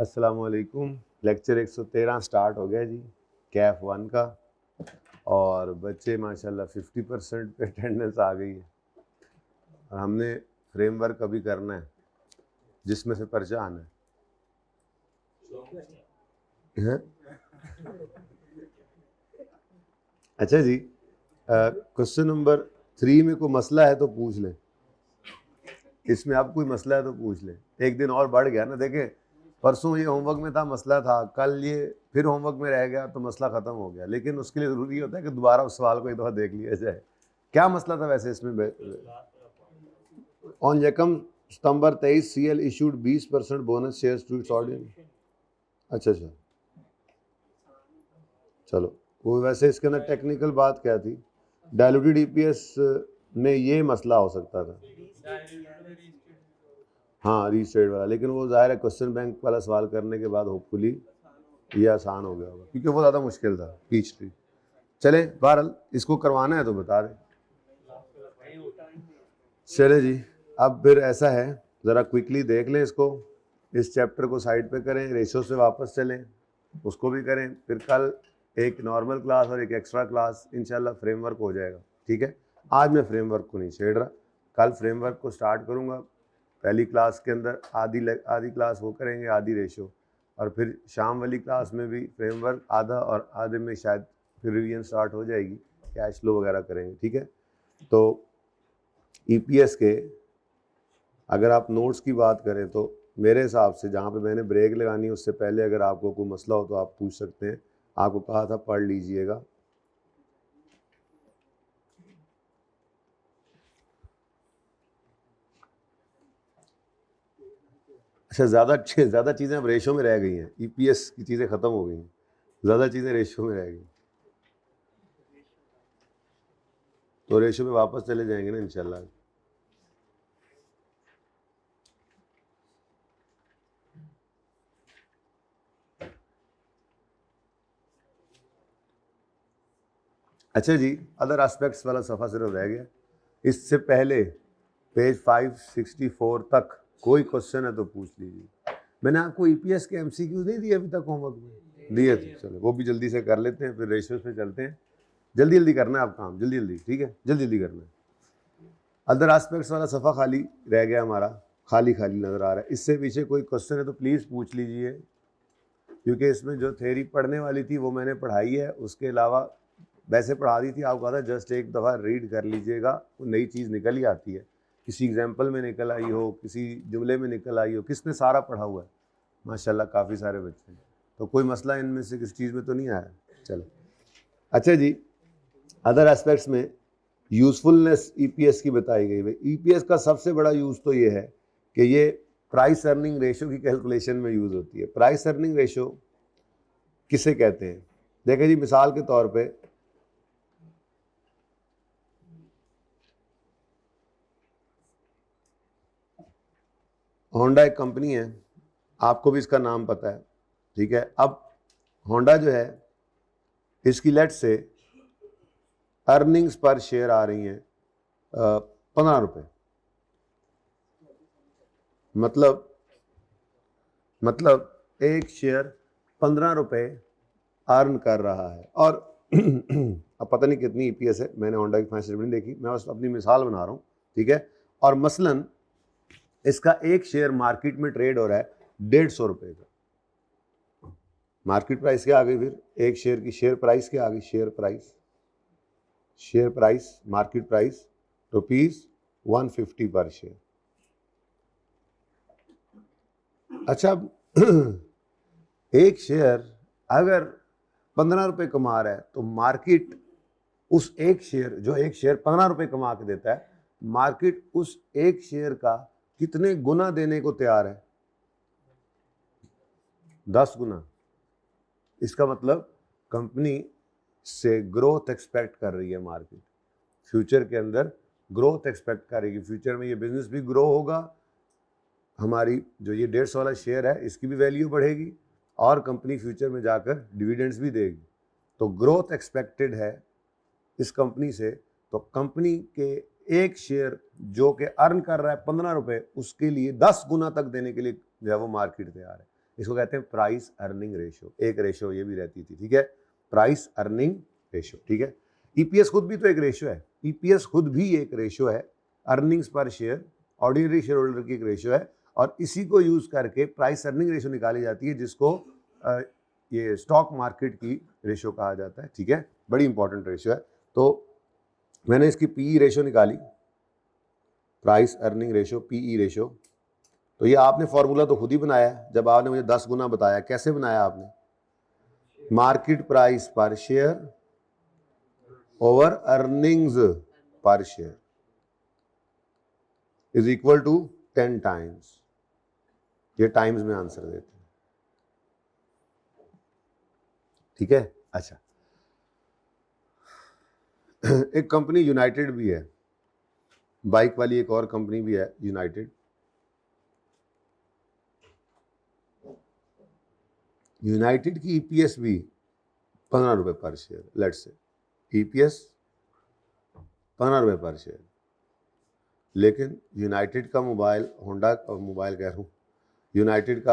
अस्सलामुअलैकुम। Lecture 113 start हो गया जी, कैफ 1 का। और बच्चे माशाल्लाह 50% पे अटेंडेंस आ गई है। और हमने फ्रेमवर्क अभी करना है जिसमें से पर्चा आना है। अच्छा जी, क्वेश्चन नंबर 3 में कोई मसला है तो पूछ लें। इसमें अब कोई मसला है तो पूछ लें। एक दिन और बढ़ गया ना, देखें परसों ये होमवर्क में था, मसला था, कल ये फिर होमवर्क में रह गया तो मसला ख़त्म हो गया। लेकिन उसके लिए ज़रूरी होता है कि दोबारा उस सवाल को एक दफ़ा देख लिया जाए। क्या मसला था वैसे इसमें? ऑन यकम September 23 CL issued 20% bonus shares to its audience. अच्छा, चलो वो वैसे इसके अंदर टेक्निकल बात क्या थी? डायलूटेड EPS में ये मसला हो सकता था, हाँ रीस्टेट वाला। लेकिन वो ज़ाहिर है क्वेश्चन बैंक वाला सवाल करने के बाद होपफुली ये आसान हो गया होगा, क्योंकि वो ज़्यादा मुश्किल था पीच ट्री। चले बहरहाल इसको करवाना है तो बता दें। चले जी, अब फिर ऐसा है, ज़रा क्विकली देख लें इसको। इस चैप्टर को साइड पे करें, रेशो से वापस चलें, उसको भी करें। फिर कल एक नॉर्मल क्लास और एक एक्स्ट्रा क्लास, इंशाल्लाह फ्रेमवर्क हो जाएगा। ठीक है, आज मैं फ्रेमवर्क को नहीं छेड़ रहा, कल फ्रेमवर्क को स्टार्ट करूँगा। पहली क्लास के अंदर आधी क्लास वो करेंगे, आधी रेशो, और फिर शाम वाली क्लास में भी फ्रेमवर्क आधा, और आधे में शायद फिर रिवीजन स्टार्ट हो जाएगी, कैश फ्लो वगैरह करेंगे। ठीक है, तो EPS के अगर आप नोट्स की बात करें तो मेरे हिसाब से जहाँ पे मैंने ब्रेक लगानी है उससे पहले अगर आपको कोई मसला हो तो आप पूछ सकते हैं। आपको कहा था पढ़ लीजिएगा। अच्छा, ज़्यादा चीज़ें अब रेशो में रह गई हैं। EPS की चीज़ें ख़त्म हो गई हैं, ज़्यादा चीज़ें रेशो में रह गई। तो रेशो में वापस चले जाएंगे ना इंशाल्लाह। अच्छा जी, अदर एस्पेक्ट्स वाला सफ़ा सिर्फ रह गया। इससे पहले पेज 564 तक कोई क्वेश्चन है तो पूछ लीजिए। मैंने आपको EPS के MCQ नहीं दिए अभी तक होमवर्क में? दिए थे, चलो वो भी जल्दी से कर लेते हैं, फिर रेशियोज पे चलते हैं। जल्दी करना है आप काम, जल्दी, ठीक है, जल्दी करना है। अदर एस्पेक्ट्स वाला सफ़ा खाली रह गया हमारा, खाली नज़र आ रहा है। इससे पीछे कोई क्वेश्चन है तो प्लीज़ पूछ लीजिए, क्योंकि इसमें जो थ्योरी पढ़ने वाली थी वो मैंने पढ़ाई है। उसके अलावा वैसे पढ़ा दी थी, आपको कहा था जस्ट एक दफ़ा रीड कर लीजिएगा, वो नई चीज़ निकल ही आती है। किसी एग्जाम्पल में निकल आई हो, किसी जुमले में निकल आई हो, किसने सारा पढ़ा हुआ है माशाल्लाह, काफ़ी सारे बच्चे। तो कोई मसला इनमें से किसी चीज़ में तो नहीं आया? चलो अच्छा जी, अदर एस्पेक्ट्स में यूज़फुलनेस EPS की बताई गई। भाई EPS का सबसे बड़ा यूज़ तो ये है कि ये प्राइस अर्निंग रेशो की कैलकुलेशन में यूज़ होती है। प्राइस अर्निंग रेशो किसे कहते हैं? देखें जी, मिसाल के तौर पे होंडा एक कंपनी है, आपको भी इसका नाम पता है, ठीक है। अब होंडा जो है, इसकी लेट से अर्निंग्स पर शेयर आ रही हैं 15 रुपये। मतलब एक शेयर 15 रुपये अर्न कर रहा है। और अब पता नहीं कितनी EPS है, मैंने होंडा की फाइनेंशियल नहीं देखी, मैं बस अपनी मिसाल बना रहा हूँ, ठीक है। और मसलन इसका एक शेयर मार्केट में ट्रेड हो रहा है 150 रुपये का। मार्केट प्राइस क्या आ गई? फिर एक शेयर की शेयर प्राइस क्या आ गई? शेयर प्राइस मार्केट प्राइस ₹150 पर शेयर। अच्छा, एक शेयर अगर 15 रुपये कमा रहा है तो मार्केट उस एक शेयर, जो एक शेयर 15 रुपये कमा के देता है, मार्केट उस एक शेयर का कितने गुना देने को तैयार है? 10 गुना। इसका मतलब कंपनी से ग्रोथ एक्सपेक्ट कर रही है मार्केट, फ्यूचर के अंदर ग्रोथ एक्सपेक्ट करेगी। फ्यूचर में ये बिजनेस भी ग्रो होगा, हमारी जो ये 150 वाला शेयर है इसकी भी वैल्यू बढ़ेगी, और कंपनी फ्यूचर में जाकर डिविडेंड्स भी देगी। तो ग्रोथ एक्सपेक्टेड है इस कंपनी से। तो कंपनी के एक शेयर जो कि अर्न कर रहा है 15 रुपये, उसके लिए 10 गुना तक देने के लिए जो है वो मार्केट तैयार है। इसको कहते हैं प्राइस अर्निंग रेशो। एक रेशो ये भी रहती थी, ठीक है, प्राइस अर्निंग रेशो, ठीक है। ईपीएस खुद भी तो एक रेशो है, ईपीएस खुद भी एक रेशो है, earnings per share ordinary share holder की एक रेशो है, और इसी को यूज करके प्राइस अर्निंग रेशो निकाली जाती है, जिसको ये स्टॉक मार्केट की रेशो कहा जाता है, ठीक है। बड़ी इंपॉर्टेंट रेशो है। तो मैंने इसकी पीई रेशो निकाली, price earning ratio, PE ratio. तो ये आपने फॉर्मूला तो खुद ही बनाया है, जब आपने मुझे 10 गुना बताया। कैसे बनाया आपने? Market price per share over earnings per share is equal to 10 times. ये टाइम्स में आंसर देते हैं, ठीक है। अच्छा, एक कंपनी यूनाइटेड भी है, बाइक वाली एक और कंपनी भी है यूनाइटेड। यूनाइटेड की ईपीएस भी 15 रुपये पर शेयर, लेट्स से ईपीएस 15 रुपये पर शेयर, लेकिन यूनाइटेड का मोबाइल, होंडा का मोबाइल कह रहा हूँ, यूनाइटेड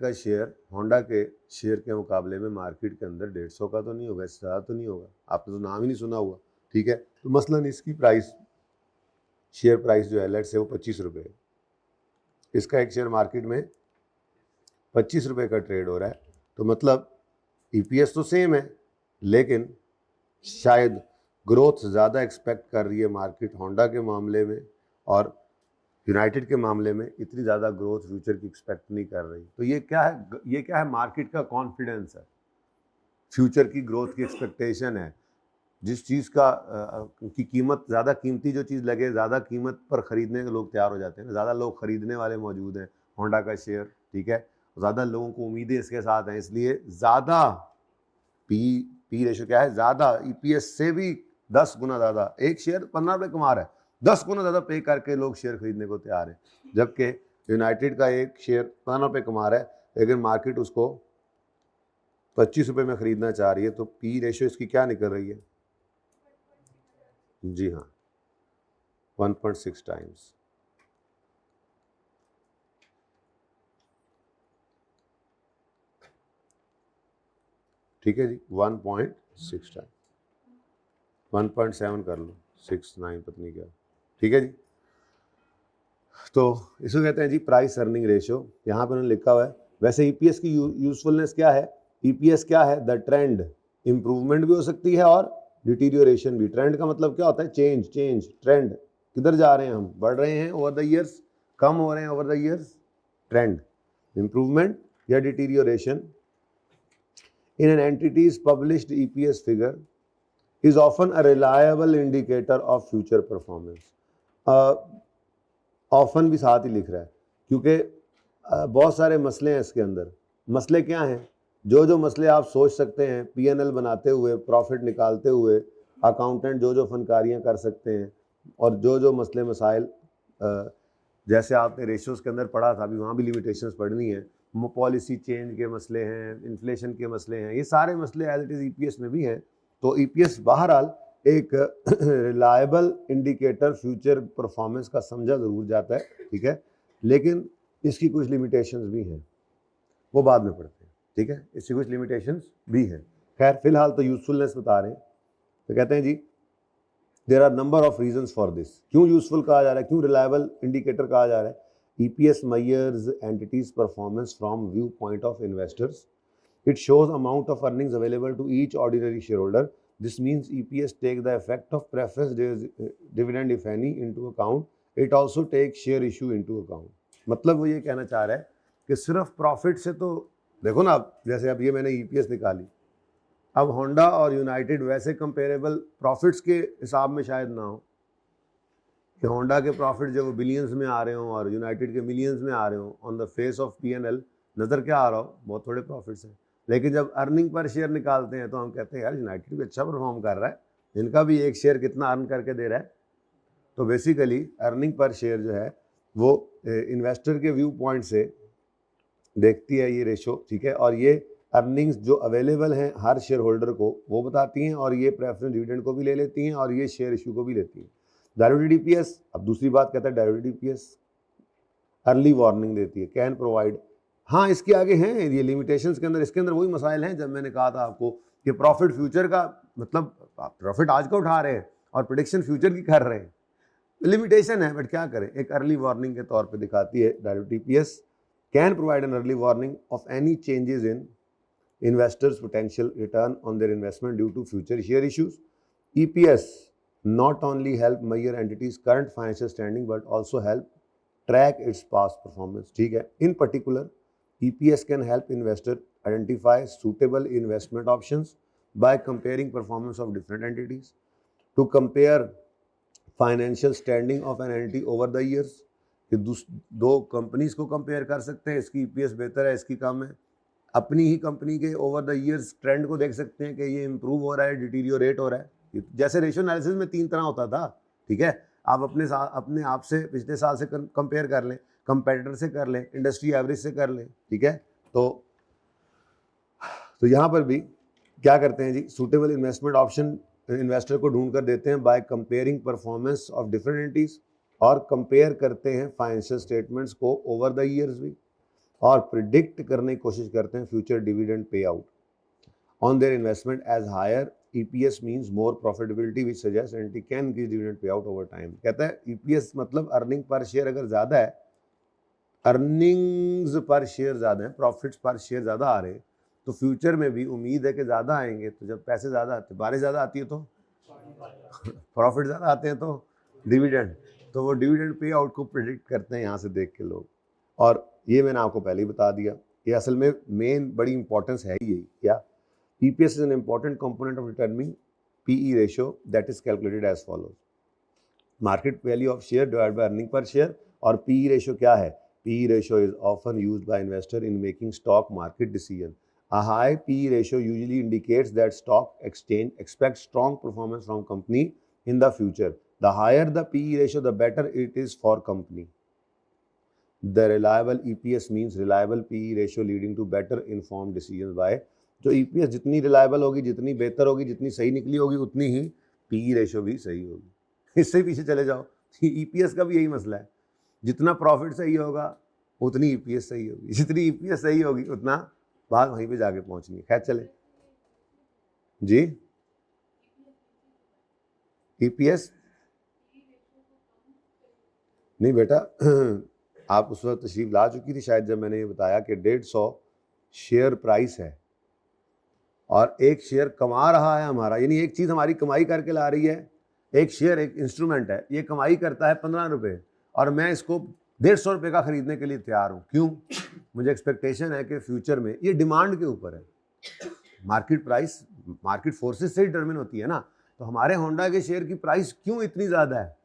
का शेयर होंडा के शेयर के मुकाबले में मार्केट के अंदर 150 का तो नहीं होगा, इससे ज़्यादा तो नहीं होगा, आपने तो नाम ही नहीं सुना हुआ, ठीक है। तो मसलन इसकी प्राइस, शेयर प्राइस जो है लेट्स से वो 25 रुपये है, इसका एक शेयर मार्केट में 25 रुपये का ट्रेड हो रहा है। तो मतलब ईपीएस तो सेम है, लेकिन शायद ग्रोथ ज़्यादा एक्सपेक्ट कर रही है मार्केट होंडा के मामले में, और यूनाइटेड के मामले में इतनी ज़्यादा ग्रोथ फ्यूचर की एक्सपेक्ट नहीं कर रही। तो ये क्या है? मार्केट का कॉन्फिडेंस है, फ्यूचर की ग्रोथ की एक्सपेक्टेशन है। जिस चीज़ की कीमत ज़्यादा कीमती जो चीज़ लगे, ज़्यादा कीमत पर ख़रीदने के लोग तैयार हो जाते हैं, ज़्यादा लोग ख़रीदने वाले मौजूद हैं होंडा का शेयर, ठीक है, ज़्यादा लोगों को उम्मीदें इसके साथ हैं, इसलिए ज़्यादा पी रेशो क्या है? ज़्यादा, ईपीएस से भी 10 गुना ज़्यादा। एक शेयर 15 रुपये कमा रहा है, 10 गुना ज़्यादा पे करके लोग शेयर खरीदने को तैयार हैं, जबकि यूनाइटेड का एक शेयर 15 रुपये कमा रहा है, लेकिन मार्केट उसको 25 रुपये में ख़रीदना चाह रही है। तो पी रेशो इसकी क्या निकल रही है? जी हाँ, 1.6 टाइम्स। ठीक है जी, 1.6 टाइम, 1.7 कर लो, 6, 9 पत्नी क्या, ठीक है जी। तो इसको कहते हैं जी प्राइस अर्निंग रेशो। यहाँ पर उन्होंने लिखा हुआ है। वैसे ईपीएस की यूजफुलनेस क्या है? ईपीएस क्या है? द ट्रेंड, इंप्रूवमेंट भी हो सकती है और डिटीरियोरेशन भी। ट्रेंड का मतलब क्या होता है? चेंज, ट्रेंड, किधर जा रहे हैं हम? बढ़ रहे हैं ओवर द ईयर्स, कम हो रहे हैं over the years, trend, improvement या deterioration in an entity's published EPS figure is often a reliable indicator of future performance. Often भी साथ ही लिख रहा है, क्योंकि बहुत सारे मसले हैं इसके अंदर। मसले क्या हैं? जो मसले आप सोच सकते हैं पीएनएल बनाते हुए, प्रॉफिट निकालते हुए, अकाउंटेंट जो फनकारियाँ कर सकते हैं, और जो मसले मसाइल, जैसे आपने रेशियोज़ के अंदर पढ़ा था, अभी वहाँ भी लिमिटेशंस पढ़नी है, पॉलिसी चेंज के मसले हैं, इन्फ्लेशन के मसले हैं, ये सारे मसले एज इट इज़ ईपीएस में भी हैं। तो ईपीएस बहरहाल एक रिलायबल इंडिकेटर फ्यूचर परफॉर्मेंस का समझा ज़रूर जाता है, ठीक है, लेकिन इसकी कुछ लिमिटेशंस भी हैं, वो बाद में पढ़ते हैं, ठीक है, इसकी कुछ लिमिटेशंस भी हैं। खैर फिलहाल तो यूजफुलनेस बता रहे हैं। तो कहते हैं जी there are number of reasons for this. क्यों यूजफुल कहा जा रहा है, क्यों रिलायबल इंडिकेटर कहा जा रहा है? EPS measures entities performance from viewpoint of investors. It shows amount of earnings available to each ordinary shareholder. This means EPS take the effect of preference dividend if any into account. It also takes share issue into account. मतलब वो ये कहना चाह रहा है कि सिर्फ profit से तो देखो ना, जैसे अब ये मैंने EPS निकाली, अब होंडा और यूनाइटेड वैसे कंपेरेबल प्रॉफिट्स के हिसाब में शायद ना हो कि होंडा के प्रॉफिट जो वो बिलियंस में आ रहे हों और यूनाइटेड के मिलियंस में आ रहे हों। On the face of PNL नज़र क्या आ रहा हो? बहुत थोड़े प्रॉफिट्स हैं, लेकिन जब अर्निंग पर शेयर निकालते हैं तो हम कहते हैं यार यूनाइटेड भी अच्छा परफॉर्म कर रहा है, इनका भी एक शेयर कितना अर्न करके दे रहा है। तो बेसिकली अर्निंग पर शेयर जो है वो इन्वेस्टर के व्यू पॉइंट से देखती है ये रेशो, ठीक है, और ये अर्निंग्स जो अवेलेबल हैं हर शेयर होल्डर को वो बताती हैं, और ये प्रेफरेंस डिविडेंड को भी ले लेती हैं, और ये शेयर इशू को भी लेती हैं। डायल्यूटेड ईपीएस, अब दूसरी बात कहता है डायल्यूटेड ईपीएस अर्ली वार्निंग देती है, कैन प्रोवाइड हाँ इसके आगे हैं ये लिमिटेशंस के अंदर, इसके अंदर वही मसाइल हैं जब मैंने कहा था आपको कि प्रॉफिट फ्यूचर का मतलब प्रॉफिट आज का उठा रहे हैं और प्रेडिक्शन फ्यूचर की कर रहे हैं, लिमिटेशन है, बट क्या करें। एक अर्ली वार्निंग के तौर पे दिखाती है WTPS can provide an early warning of any changes in investors potential return on their investment due to future share issues. EPS not only help measure entities current financial standing but also help track its past performance. ठीक है, in particular EPS can help investor identify suitable investment options by comparing performance of different entities. To compare financial standing of an entity over the years, कि दो companies को compare कर सकते हैं, इसकी EPS बेहतर है, इसकी कम है। अपनी ही कंपनी के ओवर द इयर्स ट्रेंड को देख सकते हैं कि ये इंप्रूव हो रहा है, डिटीरियोरेट हो रहा है। जैसे रेशियो एनालिसिस में 3 तरह होता था, ठीक है, आप अपने आप से पिछले साल से कंपेयर कर लें, कंपेटिटर से कर लें, इंडस्ट्री एवरेज से कर लें, ठीक है। तो यहाँ पर भी क्या करते हैं जी, सूटेबल इन्वेस्टमेंट ऑप्शन इन्वेस्टर को ढूंढ कर देते हैं by comparing performance of different entities, और कंपेयर करते हैं फाइनेंशियल स्टेटमेंट्स को ओवर द ईयर्स भी, और प्रिडिक्ट करने की कोशिश करते हैं future dividend pay out on their investment as higher EPS means more profitability which suggest entity can increase dividend pay out over time. कहता है EPS मतलब अर्निंग पर शेयर अगर ज़्यादा है, अर्निंग्स पर शेयर ज़्यादा है, प्रॉफिट्स पर share ज़्यादा आ रहे हैं, तो फ्यूचर में भी उम्मीद है कि ज़्यादा आएंगे। तो जब पैसे ज़्यादा आते, बारिश ज़्यादा आती है तो प्रॉफिट ज़्यादा आते हैं तो डिविडेंड, तो वो डिविडेंड पे आउट को प्रिडिक्ट करते हैं यहाँ से देख के लोग। और ये मैंने आपको पहले ही बता दिया, ये असल में मेन बड़ी इंपॉर्टेंस है यही। क्या EPS is an important component of determining PE ratio that is calculated as follows, market value of share divide by earning per share. और PE रेशियो क्या है? PE ratio is often used by investor in making stock market decision. A high PE ratio usually indicates that stock exchange expects strong performance from company in the future. The higher the PE ratio, the better it is for company. The reliable EPS means reliable PE ratio leading to better informed decisions by, जो EPS जितनी reliable होगी, जितनी बेहतर होगी, जितनी सही निकली होगी, उतनी ही PE रेशियो भी सही होगी। इससे पीछे चले जाओ, EPS का भी यही मसला है, जितना प्रॉफिट सही होगा उतनी EPS सही होगी, जितनी EPS सही होगी उतना बात वहीं पे जाके पहुंचनी है। खैर चले जी, EPS नहीं बेटा, आप उस वक्त तशरीफ ला चुकी थी शायद जब मैंने ये बताया कि 150 शेयर प्राइस है और एक शेयर कमा रहा है हमारा, यानी एक चीज़ हमारी कमाई करके ला रही है। एक शेयर एक इंस्ट्रूमेंट है, ये कमाई करता है 15 रुपये और मैं इसको 150 रुपये का खरीदने के लिए तैयार हूँ। क्यों? मुझे एक्सपेक्टेशन है कि फ्यूचर में, ये डिमांड के ऊपर है, मार्केट प्राइस मार्केट फोर्सेस से डिटरमिन होती है ना। तो हमारे होंडा के शेयर की प्राइस क्यों इतनी ज़्यादा है?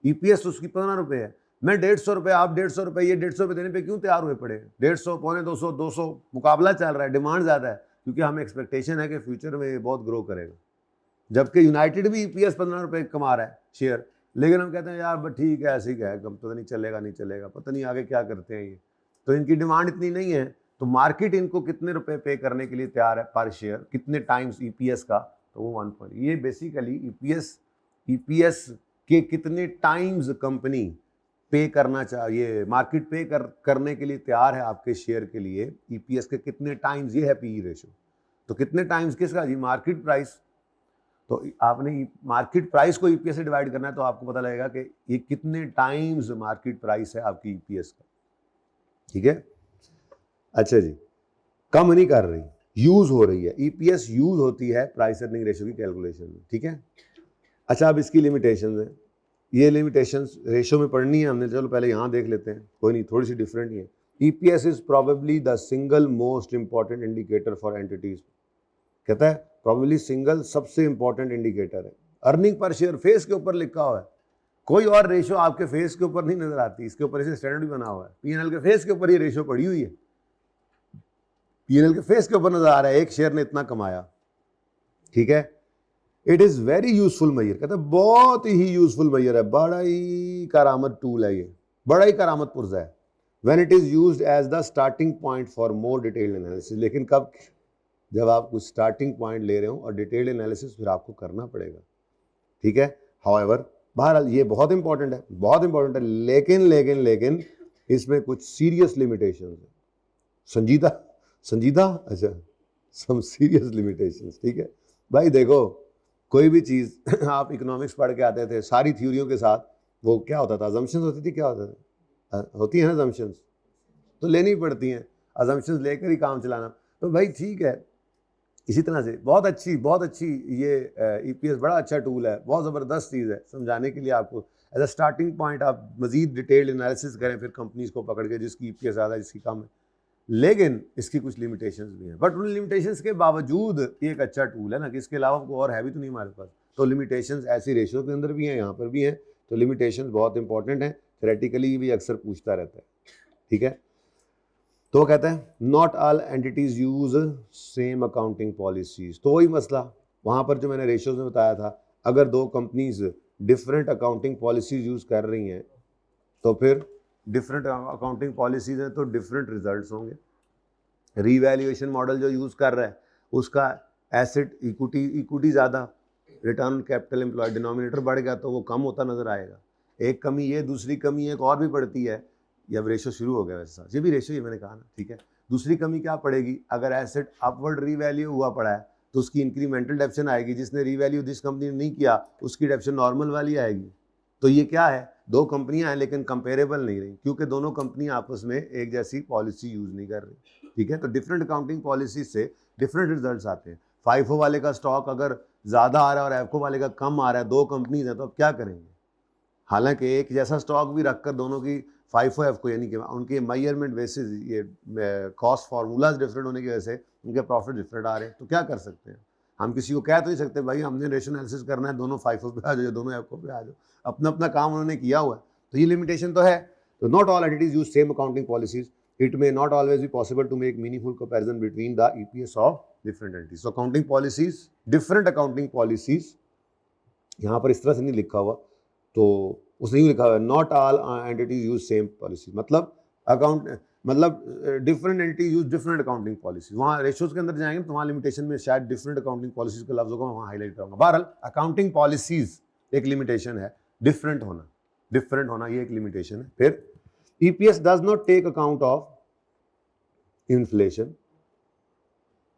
EPS उसकी 15 रुपये है, मैं 150 रुपये, आप 150 रुपये, ये 150 रुपये देने पे क्यों तैयार हुए पड़े? 150, पौने 200, 200 मुकाबला चल रहा है, डिमांड ज़्यादा है, क्योंकि हमें एक्सपेक्टेशन है कि फ्यूचर में ये बहुत ग्रो करेगा। जबकि यूनाइटेड भी EPS 15 रुपये कमा रहा है शेयर, लेकिन हम कहते हैं यार बस ठीक है, ऐसे ही क्या है, कम पता नहीं चलेगा, नहीं चलेगा, पता नहीं आगे क्या करते हैं ये। तो इनकी डिमांड इतनी नहीं है, तो मार्केट इनको कितने रुपए पे करने के लिए तैयार है पर शेयर, कितने टाइम्स EPS का, तो वो 1 पॉइंट, ये बेसिकली EPS के कितने टाइम्स कंपनी पे करना चाहिए, मार्केट पे करने के लिए तैयार है आपके शेयर के लिए, EPS के कितने टाइम्स, ये है PE रेशियो। तो कितने टाइम्स किसका जी? Market price. तो आपने मार्केट प्राइस को EPS से डिवाइड करना है, तो आपको पता लगेगा कि ये कितने टाइम्स मार्केट प्राइस है आपकी EPS का। ठीक है, अच्छा जी, कम नहीं कर रही, यूज हो रही है। EPS यूज होती है प्राइस अर्निंग रेशियो की कैलकुलेशन में। ठीक है, अच्छा अब इसकी लिमिटेशंस है, ये लिमिटेशंस रेशियो में पढ़नी है हमने, चलो पहले यहाँ देख लेते हैं, कोई नहीं, थोड़ी सी डिफरेंट ही है। EPS is probably the single most important indicator for entities. कहता है प्रोबेबली सिंगल सबसे इंपॉर्टेंट इंडिकेटर है। अर्निंग पर शेयर फेस के ऊपर लिखा हुआ है, कोई और रेशियो आपके फेस के ऊपर नहीं नजर आती, इसके ऊपर इसे स्टैंडर्ड भी बना हुआ है। P&L के फेस के ऊपर ये रेशियो पड़ी हुई है, P&L के फेस के ऊपर नजर आ रहा है एक शेयर ने इतना कमाया। ठीक है, it is very useful Maihar, कहता है बहुत ही यूजफुल मैयर है, बड़ा ही करामत टूल है ये, बड़ा ही करामत पुर्जा है। When it is used as the starting point for more detailed analysis, लेकिन कब? जब आप कुछ स्टार्टिंग पॉइंट ले रहे हो और डिटेल्ड एनालिसिस फिर आपको करना पड़ेगा। ठीक है, हाउएवर बहरहाल ये बहुत इंपॉर्टेंट है, बहुत इंपॉर्टेंट है, लेकिन इसमें कुछ सीरियस लिमिटेशंस है, संजीदा संजीदा अच्छा, सम सीरियस लिमिटेशंस, ठीक है भाई। देखो कोई भी चीज़ आप इकोनॉमिक्स पढ़ के आते थे सारी थ्योरियों के साथ, वो क्या होता था, अजम्पशंस होती थी, क्या होता था, होती है ना अजम्पशंस, तो लेनी पड़ती हैं, अजम्पशंस लेकर ही काम चलाना। तो भाई ठीक है, इसी तरह से बहुत अच्छी ये ईपीएस बड़ा अच्छा टूल है, बहुत ज़बरदस्त चीज़ है समझाने के लिए आपको। एज अ स्टार्टिंग पॉइंट आप मजीद डिटेल्ड एनालिसिस करें फिर कंपनीज को पकड़ के जिसकी ईपीएस ज़्यादा जिसकी कम है, लेकिन इसकी कुछ लिमिटेशंस भी हैं। बट उन लिमिटेशंस के बावजूद ये एक अच्छा टूल है ना, कि इसके अलावा कोई और है भी तो नहीं हमारे पास। तो लिमिटेशंस ऐसी रेशियो के अंदर भी हैं, यहाँ पर भी हैं, तो लिमिटेशंस बहुत इंपॉर्टेंट हैं, थ्योरेटिकली भी अक्सर पूछता रहता है, ठीक है। तो कहता है not all entities use same accounting policies. तो वही मसला वहाँ पर जो मैंने रेशियोज में बताया था, अगर दो companies different accounting policies use कर रही हैं तो फिर डिफरेंट अकाउंटिंग पॉलिसीज हैं तो डिफरेंट रिजल्ट्स होंगे। रीवैल्यूएशन मॉडल जो यूज़ कर रहा है उसका एसेट इक्विटी ज़्यादा, return on capital employed denominator बढ़ गया तो वो कम होता नज़र आएगा। एक कमी ये, दूसरी कमी एक और भी पड़ती है, ये अब रेशो शुरू हो गया वैसा, ये भी रेशो ही मैंने कहा ना, ठीक है। दूसरी कमी क्या पड़ेगी, अगर एसेट अपवर्ड रीवैल्यू हुआ पड़ा है तो उसकी इंक्रीमेंटल डेप्शन आएगी, जिसने रीवैल्यू जिस कंपनी ने नहीं किया उसकी डेप्शन नॉर्मल वाली आएगी। तो ये क्या है, दो कंपनियां हैं लेकिन कंपेरेबल नहीं रही, क्योंकि दोनों कंपनियां आपस में एक जैसी पॉलिसी यूज़ नहीं कर रही, ठीक है। तो डिफरेंट अकाउंटिंग पॉलिसी से डिफरेंट रिजल्ट्स आते हैं। फाइफो वाले का स्टॉक अगर ज़्यादा आ रहा है और एफको वाले का कम आ रहा है, दो कंपनीज हैं, तो अब क्या करेंगे। हालांकि एक जैसा स्टॉक भी रखकर दोनों की फाइफो एफको यानी कि उनके मेजरमेंट बेसिस ये कॉस्ट फार्मूलाज डिफरेंट होने की वजह से उनके प्रॉफिट डिफरेंट आ रहे हैं, तो क्या कर सकते हैं। हम किसी को कह तो नहीं सकते भाई हमने रेशो एनालिसिस करना है, दोनों फाइफो पे आ जाओ, दोनों एफको पे आ जाओ, अपना अपना काम उन्होंने किया हुआ है। तो ये लिमिटेशन तो है। तो not all entities use same accounting policies, it may not always be possible to make meaningful comparison between the EPS of different entities. So accounting policies, different accounting policies, यहाँ पर इस तरह से नहीं लिखा हुआ, तो उसने यूँ लिखा हुआ है not all entities use same policy, मतलब different entities use different accounting policy. वहाँ रेशियोज के अंदर जाएंगे तो वहाँ लिमिटेशन में शायद डिफरेंट अकाउंटिंग पॉलिसीज के लफ्जों को मैं वहाँ हाईलाइट करूँगा। बहरहाल अकाउंटिंग पॉलिसीज एक लिमिटेशन है, डिफरेंट होना ये एक लिमिटेशन है। फिर EPS does not take account of inflation.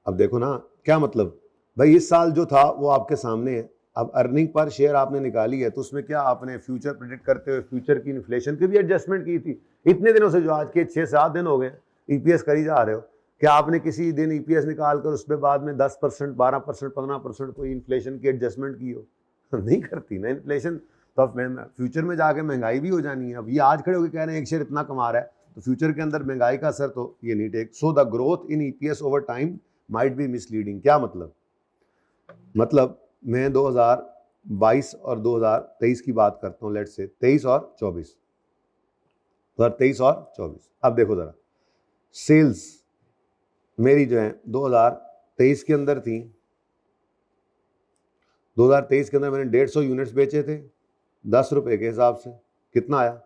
अब देखो ना क्या मतलब, भाई इस साल जो था वो आपके सामने है, अब अर्निंग पर शेयर आपने निकाली है तो उसमें क्या आपने फ्यूचर प्रेडिक्ट करते हुए फ्यूचर की इन्फ्लेशन की भी एडजस्टमेंट की थी। इतने दिनों से जो आज के 6-7 दिन हो गए ईपीएस कर ही जा रहे हो, क्या आपने किसी दिन ईपीएस निकाल कर उस पर बाद में 10%, 12%, 15% कोई इन्फ्लेशन की एडजस्टमेंट की हो? नहीं करती ना इन्फ्लेशन। तो अब फ्यूचर में जाके महंगाई भी हो जानी है। अब ये आज खड़े होकर कह रहे हैं एक शेयर इतना कमा रहा है, तो फ्यूचर के अंदर महंगाई का असर तो ये नहीं take. So the growth in EPS over time might be misleading. क्या मतलब मैं 2022 और 2023 की बात करता हूँ, लेट्स से 23 और 24, 2023 और 24। अब देखो ज़रा, सेल्स मेरी जो है 2023 के अंदर थी, 2023 के अंदर मैंने 150 यूनिट्स बेचे थे 10 रुपए के हिसाब से। कितना आया?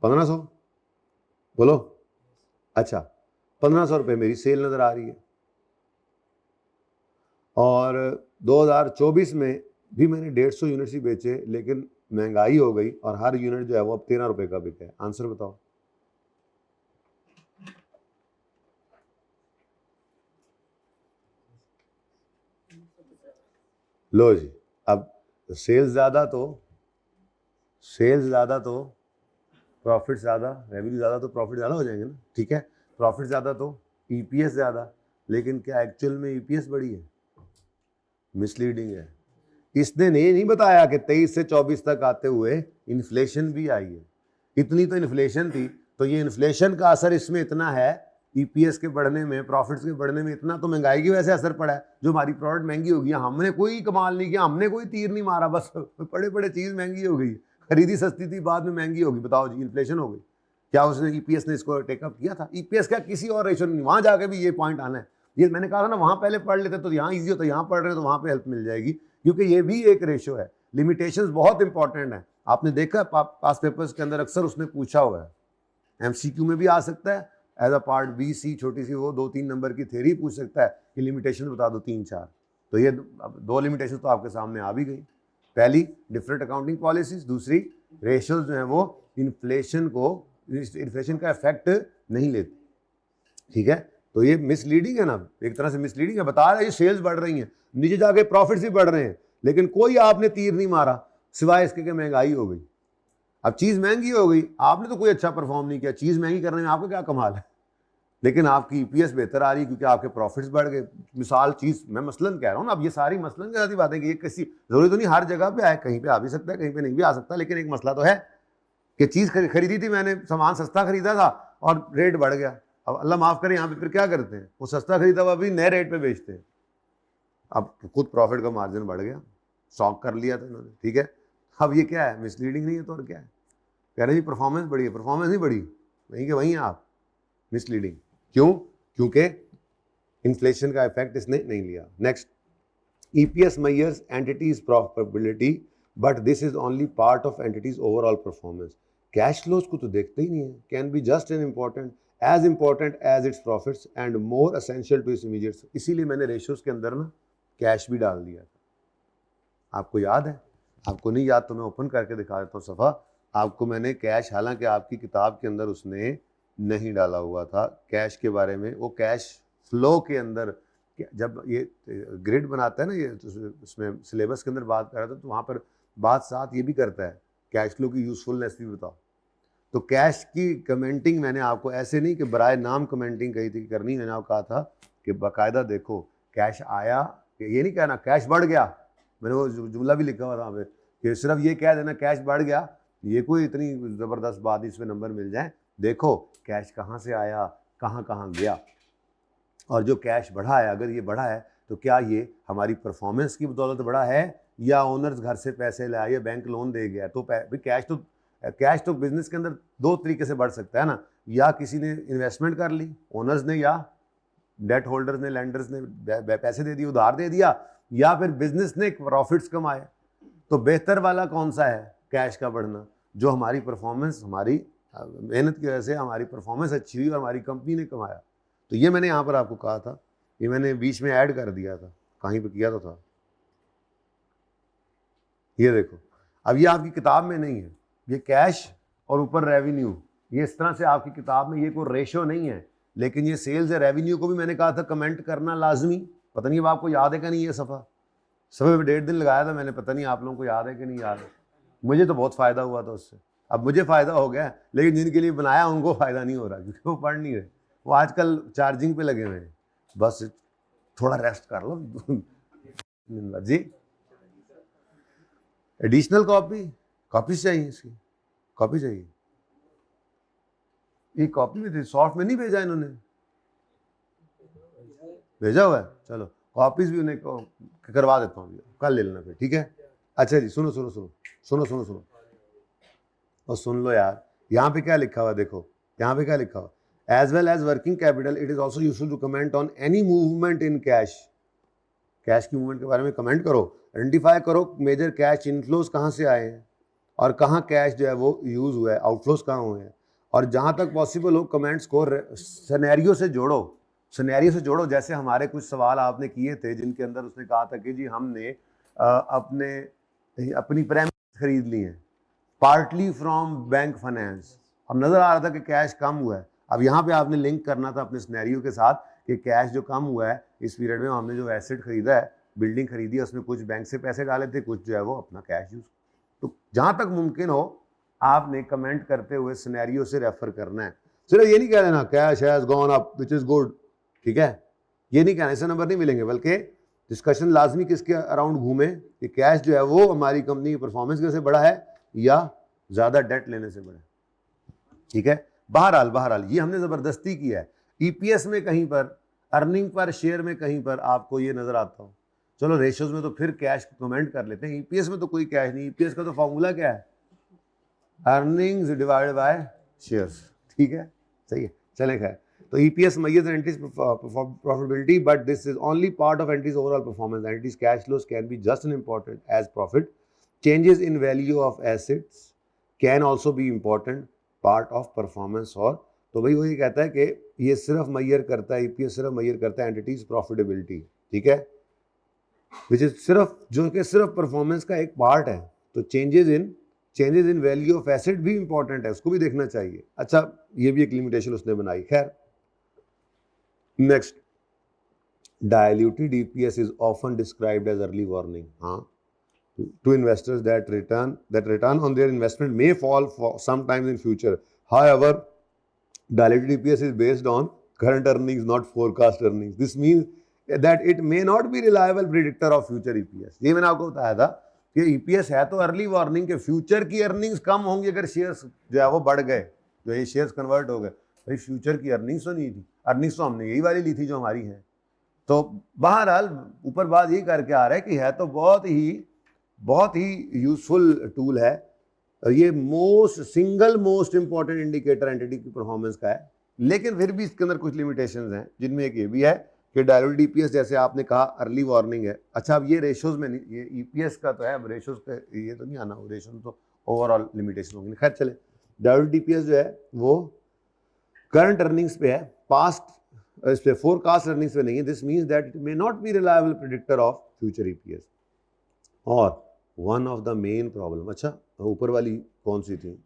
1500 बोलो। अच्छा, 1500 रुपये मेरी सेल नज़र आ रही है। और 2024 में भी मैंने 150 यूनिट्स ही बेचे, लेकिन महंगाई हो गई और हर यूनिट जो है वो अब 13 रुपए का बिका है। आंसर बताओ। लो जी, अब सेल्स ज़्यादा तो प्रॉफिट ज़्यादा, रेवेन्यू ज़्यादा तो प्रॉफिट ज़्यादा हो जाएंगे ना, ठीक है। प्रॉफिट ज़्यादा तो ईपीएस ज़्यादा, लेकिन क्या एक्चुअल में ईपीएस बड़ी है? मिसलीडिंग है। इसने ये नहीं बताया कि 23 से 24 तक आते हुए इन्फ्लेशन भी आई है। इतनी तो इन्फ्लेशन थी, तो ये इन्फ्लेशन का असर इसमें इतना है, ईपीएस के बढ़ने में, प्रॉफिट्स के बढ़ने में इतना तो महंगाई की वजह से असर पड़ा है। जो हमारी प्रोडक्ट महंगी हो गई, हमने कोई कमाल नहीं किया, हमने कोई तीर नहीं मारा, बस बड़े बड़े चीज़ महंगी हो गई, खरीदी सस्ती थी बाद में महंगी होगी। बताओ जी, इन्फ्लेशन हो गई। क्या उसने ईपीएस ने इसको टेकअप किया था? ईपीएस क्या किसी और रेशो नहीं, वहाँ जाके भी ये पॉइंट आना है। ये मैंने कहा था ना, वहाँ पहले पढ़ लेते तो यहाँ ईजी होता, यहाँ पढ़ रहे हैं तो वहाँ पे हेल्प मिल जाएगी, क्योंकि ये भी एक रेशो है। लिमिटेशंस बहुत इंपॉर्टेंट है। आपने देखा पास पेपर्स के अंदर अक्सर उसने पूछा हुआ है, एमसीक्यू में भी आ सकता है, एज अ पार्ट बी सी छोटी सी वो 2-3 नंबर की थ्योरी पूछ सकता है कि लिमिटेशन बता दो 3-4। तो ये दो लिमिटेशन तो आपके सामने आ भी गई। पहली डिफरेंट अकाउंटिंग पॉलिसीज, दूसरी रेशियोज जो है वो इन्फ्लेशन को इन्फ्लेशन का इफेक्ट नहीं लेती, ठीक है। तो ये मिसलीडिंग है ना, एक तरह से मिसलीडिंग है। बता रहे हैं सेल्स बढ़ रही हैं, नीचे जाके प्रॉफिट्स भी बढ़ रहे हैं, लेकिन कोई आपने तीर नहीं मारा सिवाय इसके कि महंगाई हो गई। अब चीज़ महंगी हो गई, आपने तो कोई अच्छा परफॉर्म नहीं किया, चीज़ महंगी करने में आपका क्या कमाल है, लेकिन आपकी ईपीएस बेहतर आ रही है क्योंकि आपके प्रॉफिट्स बढ़ गए। मिसाल चीज़ मैं मसलन कह रहा हूँ ना, अब ये सारी मसलन के साथ ही बातें कि ये किसी जरूरी तो नहीं हर जगह पे आए, कहीं पे आ भी सकता है, कहीं पे नहीं भी आ सकता, लेकिन एक मसला तो है कि चीज़ खरीदी थी मैंने, सामान सस्ता खरीदा था और रेट बढ़ गया। अब अल्लाह माफ़ करें, यहाँ पे फिर क्या करते हैं, वो सस्ता खरीदा हुआ भी नए रेट पे बेचते हैं। अब खुद प्रॉफिट का मार्जिन बढ़ गया, स्टॉक कर लिया था इन्होंने, ठीक है। अब ये क्या है, मिसलीडिंग नहीं है तो और क्या है, कह रहे जी परफॉर्मेंस बढ़ी है, परफॉर्मेंस नहीं बढ़ी, वहीं के वहीं आप, मिसलीडिंग। क्यों? क्योंकि इन्फ्लेशन का इफेक्ट इसने नहीं लिया। Next, EPS measures entities profitability but this is only part of entities overall performance. Cash flows को तो देखते ही नहीं है, can be just as important as its profits and more essential to its immediate. इसीलिए मैंने रेशियोज के अंदर ना कैश भी डाल दिया था। आपको याद है? आपको नहीं याद तो मैं ओपन करके दिखा देता हूँ सफ़ा। आपको मैंने कैश, हालांकि आपकी किताब के अंदर उसने नहीं डाला हुआ था कैश के बारे में, वो कैश फ्लो के अंदर जब ये ग्रिड बनाता है ना, ये उसमें सिलेबस के अंदर बात कर रहा था, तो वहाँ पर बात साथ ये भी करता है कैश फ्लो की यूज़फुलनेस भी बताओ। तो कैश की कमेंटिंग मैंने आपको ऐसे नहीं कि बराए नाम कमेंटिंग कही थी करनी, मैंने आपको कहा था कि बाकायदा देखो कैश आया, ये नहीं कहना कैश बढ़ गया। मैंने वो जुमला भी लिखा हुआ था वहाँ पे कि सिर्फ ये कह देना कैश बढ़ गया, ये कोई इतनी ज़बरदस्त बात इसमें नंबर मिल जाए। देखो कैश कहाँ से आया, कहाँ कहाँ गया, और जो कैश बढ़ा है, अगर ये बढ़ा है तो क्या ये हमारी परफॉर्मेंस की बदौलत बढ़ा है या ओनर्स घर से पैसे लाए या बैंक लोन दे गया। तो कैश तो बिजनेस के अंदर दो तरीके से बढ़ सकता है ना, या किसी ने इन्वेस्टमेंट कर ली ओनर्स ने, या डेट होल्डर्स ने, लेंडर्स ने पैसे दे दिए, उधार दे दिया, या फिर बिजनेस ने प्रॉफिट्स कमाए। तो बेहतर वाला कौन सा है, कैश का बढ़ना, जो हमारी परफॉर्मेंस, हमारी मेहनत की वजह से हमारी परफॉर्मेंस अच्छी हुई और हमारी कंपनी ने कमाया। तो ये मैंने यहाँ पर आपको कहा था, ये मैंने बीच में ऐड कर दिया था, कहीं पे किया तो था। ये देखो, अब ये आपकी किताब में नहीं है, ये कैश और ऊपर रेवेन्यू, ये इस तरह से आपकी किताब में ये कोई रेशो नहीं है, लेकिन ये सेल्स है। रेवेन्यू को भी मैंने कहा था कमेंट करना लाजमी। पता नहीं अब आपको याद है कि नहीं, ये सफ़ा में 1.5 दिन लगाया था मैंने, पता नहीं आप लोगों को याद है कि नहीं याद है। मुझे तो बहुत फ़ायदा हुआ था उससे, अब मुझे फ़ायदा हो गया, लेकिन जिनके लिए बनाया उनको फ़ायदा नहीं हो रहा क्योंकि वो पढ़ नहीं रहे, वो आजकल चार्जिंग पे लगे हुए हैं। बस थोड़ा रेस्ट कर लो जी। एडिशनल कॉपी चाहिए, इसकी कॉपी चाहिए, ये कॉपी में थी, सॉफ्ट में नहीं भेजा इन्होंने, भेजा हुआ है, चलो कॉपीज भी उन्हें करवा देता हूँ, कल ले लेना फिर, ठीक है। अच्छा जी, सुनो सुनो सुनो सुनो सुनो सुनो और सुन लो यार, यहाँ पे क्या लिखा हुआ, देखो यहाँ पे क्या लिखा हुआ, as well as working capital it is also useful to comment on any movement in cash. Cash की मूवमेंट के बारे में कमेंट करो, आइडेंटिफाई करो मेजर कैश इनफ्लोज कहाँ से आए हैं और कहाँ कैश जो है वो यूज़ हुआ है, आउटफ्लोज कहाँ हुए हैं, और जहाँ तक पॉसिबल हो कमेंट्स को सिनेरियो से जोड़ो। जैसे हमारे कुछ सवाल आपने किए थे जिनके अंदर उसने कहा था कि जी हमने अपनी प्रेमिस खरीद ली हैं पार्टली फ्रॉम बैंक फाइनेंस, अब नज़र आ रहा था कि कैश कम हुआ है। अब यहाँ पे आपने लिंक करना था अपने सिनेरियो के साथ कि कैश जो कम हुआ है इस पीरियड में, हमने जो एसेट खरीदा है, बिल्डिंग खरीदी है, उसमें कुछ बैंक से पैसे डाले थे, कुछ जो है वो अपना कैश यूज़। तो जहाँ तक मुमकिन हो आपने कमेंट करते हुए सिनेरियो से रेफर करना है, सिर्फ ये नहीं कह देना cash has gone up which is good, ठीक है, ये नहीं कहना, इससे नंबर नहीं मिलेंगे, बल्कि डिस्कशन लाजमी किसके अराउंड घूमे कि कैश जो है वो हमारी कंपनी की परफॉर्मेंस की वजह से बढ़ा है या ज़्यादा डेट लेने से बढ़ा है, ठीक है। बहरहाल ये हमने ज़बरदस्ती किया है। ईपीएस में कहीं पर, अर्निंग पर शेयर में कहीं पर आपको ये नज़र आता हो, चलो रेशियोज में तो फिर कैश कमेंट कर लेते हैं, ईपीएस में तो कोई कैश नहीं। ईपीएस का तो फॉर्मूला क्या है, अर्निंग्स डिवाइडेड बाय शेयर्स, ठीक है, सही है, चले खैर। तो EPS measures entities profitability, but this is only part of entities overall performance. Entities cash flows can be just as important as profit. Changes in value of assets can also be important part of performance। और तो भाई वो ये कहता है कि ये सिर्फ मेजर करता है, EPS सिर्फ मेजर करता है एंटिटीज प्रॉफिटेबिलिटी, ठीक है, विच इज सिर्फ जो कि सिर्फ परफॉर्मेंस का एक पार्ट है। तो changes in changes in value of asset भी इंपॉर्टेंट है, उसको भी देखना चाहिए। अच्छा, ये भी एक लिमिटेशन उसने बनाई। खैर, next, diluted EPS is often described as early warning to investors that return on their investment may fall for sometimes in future. However, diluted EPS is based on current earnings, not forecast earnings. This means that it may not be reliable predictor of future EPS. ये मैंने आपको बताया था कि EPS है तो early warning के future की अर्निंग्स कम होंगी अगर शेयर्स जो है वो बढ़ गए, जो ये शेयर्स कन्वर्ट हो गए। भाई फ्यूचर की अर्निंग्स तो नहीं थी, अर्निंग्स तो हमने यही वाली ली थी जो हमारी है। तो बहरहाल ऊपर बात ये करके आ रहा है कि है तो बहुत ही यूजफुल टूल है। ये single most important indicator entity की परफॉर्मेंस का है, लेकिन फिर भी इसके अंदर कुछ लिमिटेशंस हैं, जिनमें एक ये भी है कि डायल्यूटेड ईपीएस जैसे आपने कहा अर्ली वार्निंग है। अच्छा, अब ये रेशोज में नहीं, ये ईपीएस का तो है, अब रेशोज का ये तो नहीं आना, रेशो तो ओवरऑल लिमिटेशन होगी। खैर चले, डायल्यूटेड ईपीएस जो है वो करंट अर्निंग्स पे है, पास्ट इस पे फोरकास्ट अर्निंग्स पे नहीं है। This means that it may not be reliable predictor of future EPS. और one of the main problem, अच्छा ऊपर वाली कौन सी थी,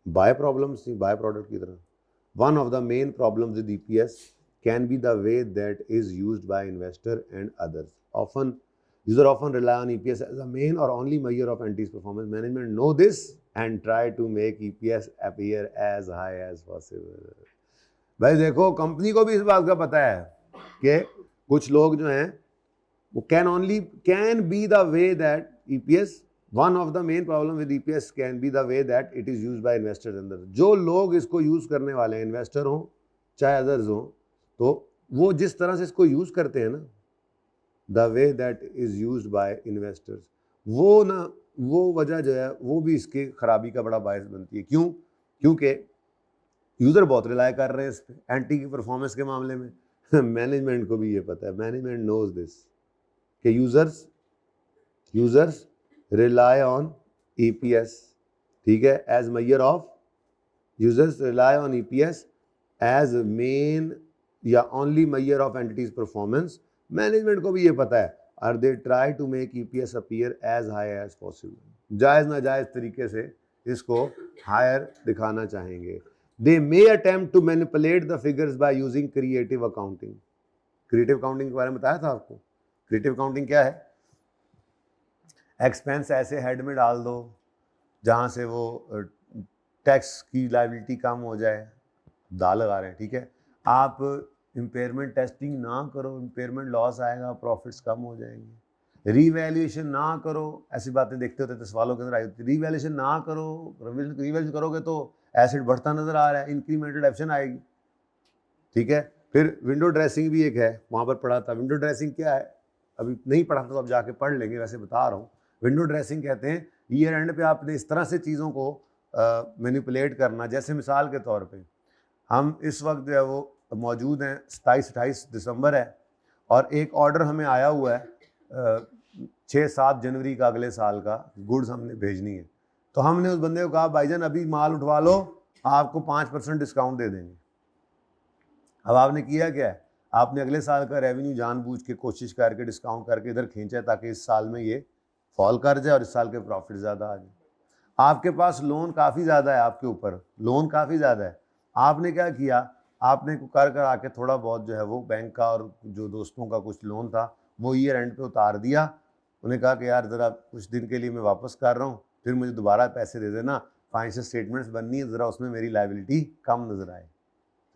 बाय प्रॉब्लम्स थी, बाय प्रोडक्ट की तरह। One of the main problems with EPS can be the way that is used by investor and others. User often rely on EPS as a main or only measure of entity's performance. Management know this and try to make EPS appear as high as possible. भाई देखो, company को भी इस बात का पता है कि कुछ लोग जो हैं वो can be the way that EPS, one of the main problem with EPS can be the way that it is used by investors and others. जो लोग इसको यूज करने वाले हैं, इन्वेस्टर हो चाहे अदर्स हो, तो वो जिस तरह से इसको यूज करते हैं ना, the way that is used by investors, वो वजह जो है वो भी इसके खराबी का बड़ा बायस बनती है। क्यों? क्योंकि यूजर बहुत रिलाय कर रहे हैं इस पे एंटी की परफॉर्मेंस के मामले में। मैनेजमेंट को भी ये पता है, मैनेजमेंट नोज दिस कि यूजर्स रिलाय ऑन ईपीएस, ठीक है, as measure of, users rely on EPS as main या only measure of entities performance. Management को भी ये पता है, और they try to make EPS appear as high as possible. जायज़ नाजायज़ तरीके से इसको हायर दिखाना चाहेंगे। They may attempt to manipulate the figures by using creative accounting. Creative accounting के बारे में बताया था आपको। क्रिएटिव अकाउंटिंग क्या है? एक्सपेंस ऐसे हेड में डाल दो जहाँ से वो टैक्स की लायबिलिटी कम हो जाए, दाल लगा रहे हैं, ठीक है। आप इम्पेयरमेंट टेस्टिंग ना करो, इम्पेयरमेंट लॉस आएगा, प्रॉफिट्स कम हो जाएंगे। रीवैल्यूएशन ना करो, ऐसी बातें देखते होते थे सवालों के अंदर आई होती। रीवैल्यूएशन ना करो, रीवैल्यूएशन करोगे तो एसेट बढ़ता नजर आ रहा है, इंक्रीमेंटल एप्शन आएगी, ठीक है। फिर विंडो ड्रेसिंग भी एक है, वहाँ पर पढ़ा था। विंडो ड्रेसिंग क्या है, अभी नहीं पढ़ा तो अब जाके पढ़ लेंगे, वैसे बता रहा हूँ। विंडो ड्रेसिंग कहते हैं ईयर एंड पे आपने इस तरह से चीज़ों को मैनिपुलेट करना। जैसे मिसाल के तौर पे हम इस वक्त जो है वो मौजूद हैं 27-28 दिसंबर है, और एक ऑर्डर हमें आया हुआ है 6-7 जनवरी का अगले साल का, गुड्स हमने भेजनी है। तो हमने उस बंदे को कहा भाईजान अभी माल उठवा लो, आपको 5% डिस्काउंट दे देंगे। अब आपने किया क्या है, आपने अगले साल का रेवेन्यू जानबूझ के कोशिश करके डिस्काउंट करके इधर खींचा ताकि इस साल में ये फॉल कर जाए और इस साल के प्रॉफिट ज़्यादा आ जाए। आपके पास लोन काफ़ी ज़्यादा है, आपके ऊपर लोन काफ़ी ज़्यादा है। आपने क्या किया, आपने कर आके थोड़ा बहुत जो है वो बैंक का और जो दोस्तों का कुछ लोन था वो ईयर एंड पे उतार दिया। उन्हें कहा कि यार ज़रा कुछ दिन के लिए मैं वापस कर रहा हूँ, फिर मुझे दोबारा पैसे दे देना, फाइनेंशियल स्टेटमेंट्स बननी है, ज़रा उसमें मेरी लायबिलिटी कम नज़र आए।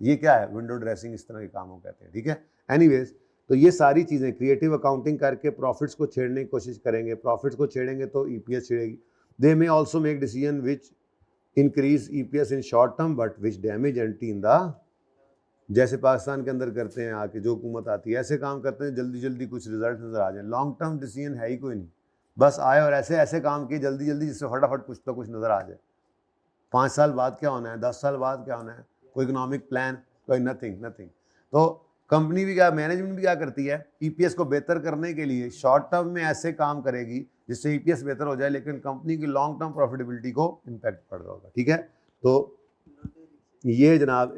ये क्या है, विंडो ड्रेसिंग, इस तरह के कामों कहते हैं, ठीक है। एनीवेज, तो ये सारी चीज़ें क्रिएटिव अकाउंटिंग करके प्रॉफिट्स को छेड़ने की कोशिश करेंगे। प्रॉफिट्स को छेड़ेंगे तो ईपीएस छेड़ेगी। They may also make decision which increase EPS in short term but which damage entity in the, जैसे पाकिस्तान के अंदर करते हैं आके जो हुकूमत आती है, ऐसे काम करते हैं जल्दी जल्दी कुछ रिजल्ट नजर आ जाए। लॉन्ग टर्म डिसीजन है ही कोई नहीं, बस आए और ऐसे ऐसे काम किए जल्दी जल्दी जिससे फटाफट कुछ तो कुछ नजर आ जाए। 5 साल बाद क्या होना है, 10 साल बाद क्या होना है, कोई इकोनॉमिक प्लान, कोई नथिंग। तो कंपनी भी क्या, मैनेजमेंट भी क्या करती है, ईपीएस को बेहतर करने के लिए शॉर्ट टर्म में ऐसे काम करेगी जिससे ईपीएस बेहतर हो जाए, लेकिन कंपनी की लॉन्ग टर्म प्रॉफिटेबिलिटी को इम्पैक्ट पड़ रहा होगा, ठीक है। तो ये जनाब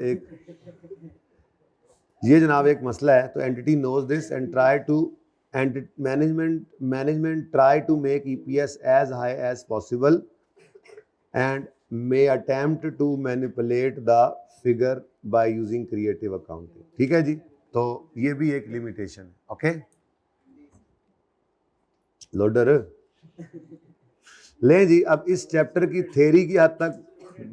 एक मसला है। तो entity knows this and try to management try to make EPS as high as possible and may attempt to manipulate the figure by using creative accounting. ठीक है जी, तो ये भी एक लिमिटेशन है. ओके लोडर ले जी. अब इस चैप्टर की थ्योरी की हद तक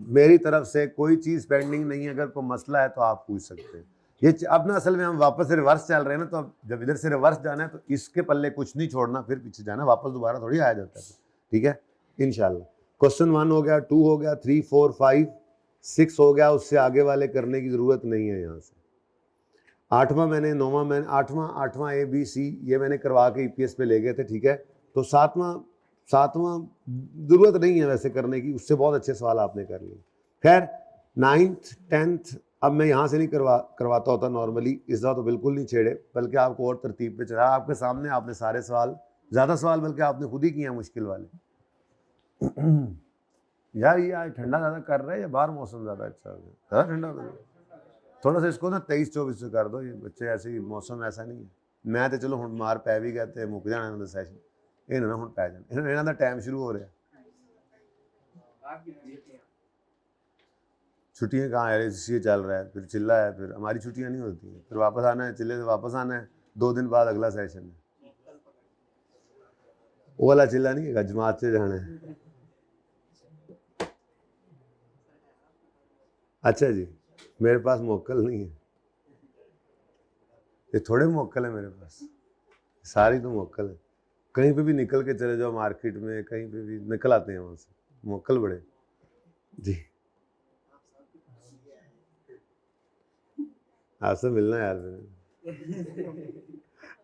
मेरी तरफ से कोई चीज़ पेंडिंग नहीं है. अगर कोई मसला है तो आप पूछ सकते हैं. ये अब ना असल में हम वापस से रिवर्स चल रहे हैं ना, तो अब जब इधर से रिवर्स जाना है तो इसके पल्ले कुछ नहीं छोड़ना, फिर पीछे जाना, वापस दोबारा थोड़ी आया जाता है. ठीक है इंशाल्लाह. क्वेश्चन 1 हो गया, 2 हो गया, 3 4 5 6 हो गया. उससे आगे वाले करने की ज़रूरत नहीं है. यहाँ से 8वां मैंने 9वां मैंने 8वां ABC ये मैंने करवा के EPS पे ले गए थे. ठीक है, तो 7वां ज़रूरत नहीं है वैसे करने की, उससे बहुत अच्छे सवाल आपने कर लिए. खैर 9th 10th अब मैं यहाँ से नहीं करवाता होता नॉर्मली. इस दफ़ा तो बिल्कुल नहीं छेड़े, बल्कि आपको और तरतीब पे चढ़ा. आपके सामने आपने सारे सवाल, ज़्यादा सवाल बल्कि आपने खुद ही किए हैं मुश्किल वाले. यार ये आज ठंडा ज़्यादा कर रहा है या बाहर मौसम ज़्यादा अच्छा हो गया? ज़्यादा ठंडा हो गया. थोड़ा सा इसको ना 23-24 से कर दो. ये बच्चे ऐसे ही, मौसम ऐसा नहीं है. मैं तो चलो हुण मार पै भी गए थे, मुक जाना इन्होंने सैशन. ये ना हुण पै जाना, इन्हों का टाइम शुरू हो रहा. छुट्टियाँ कहाँ है, इसलिए चल रहा है, फिर चिल्ला है, फिर हमारी छुट्टियाँ नहीं होती हैं, फिर वापस आना है, चिल्ले से वापस आना है. 2 दिन बाद अगला सेशन है. वो वाला चिल्ला नहीं है, जमात से जाना है. अच्छा जी, मेरे पास मोक्कल नहीं है. ये थोड़े मोक्कल है मेरे पास, सारी तो मोक्कल है. कहीं पे भी निकल के चले जाओ मार्केट में, कहीं पे भी निकल आते हैं वहाँ से मोक्कल बड़े जी. आपसे मिलना यार मैंने.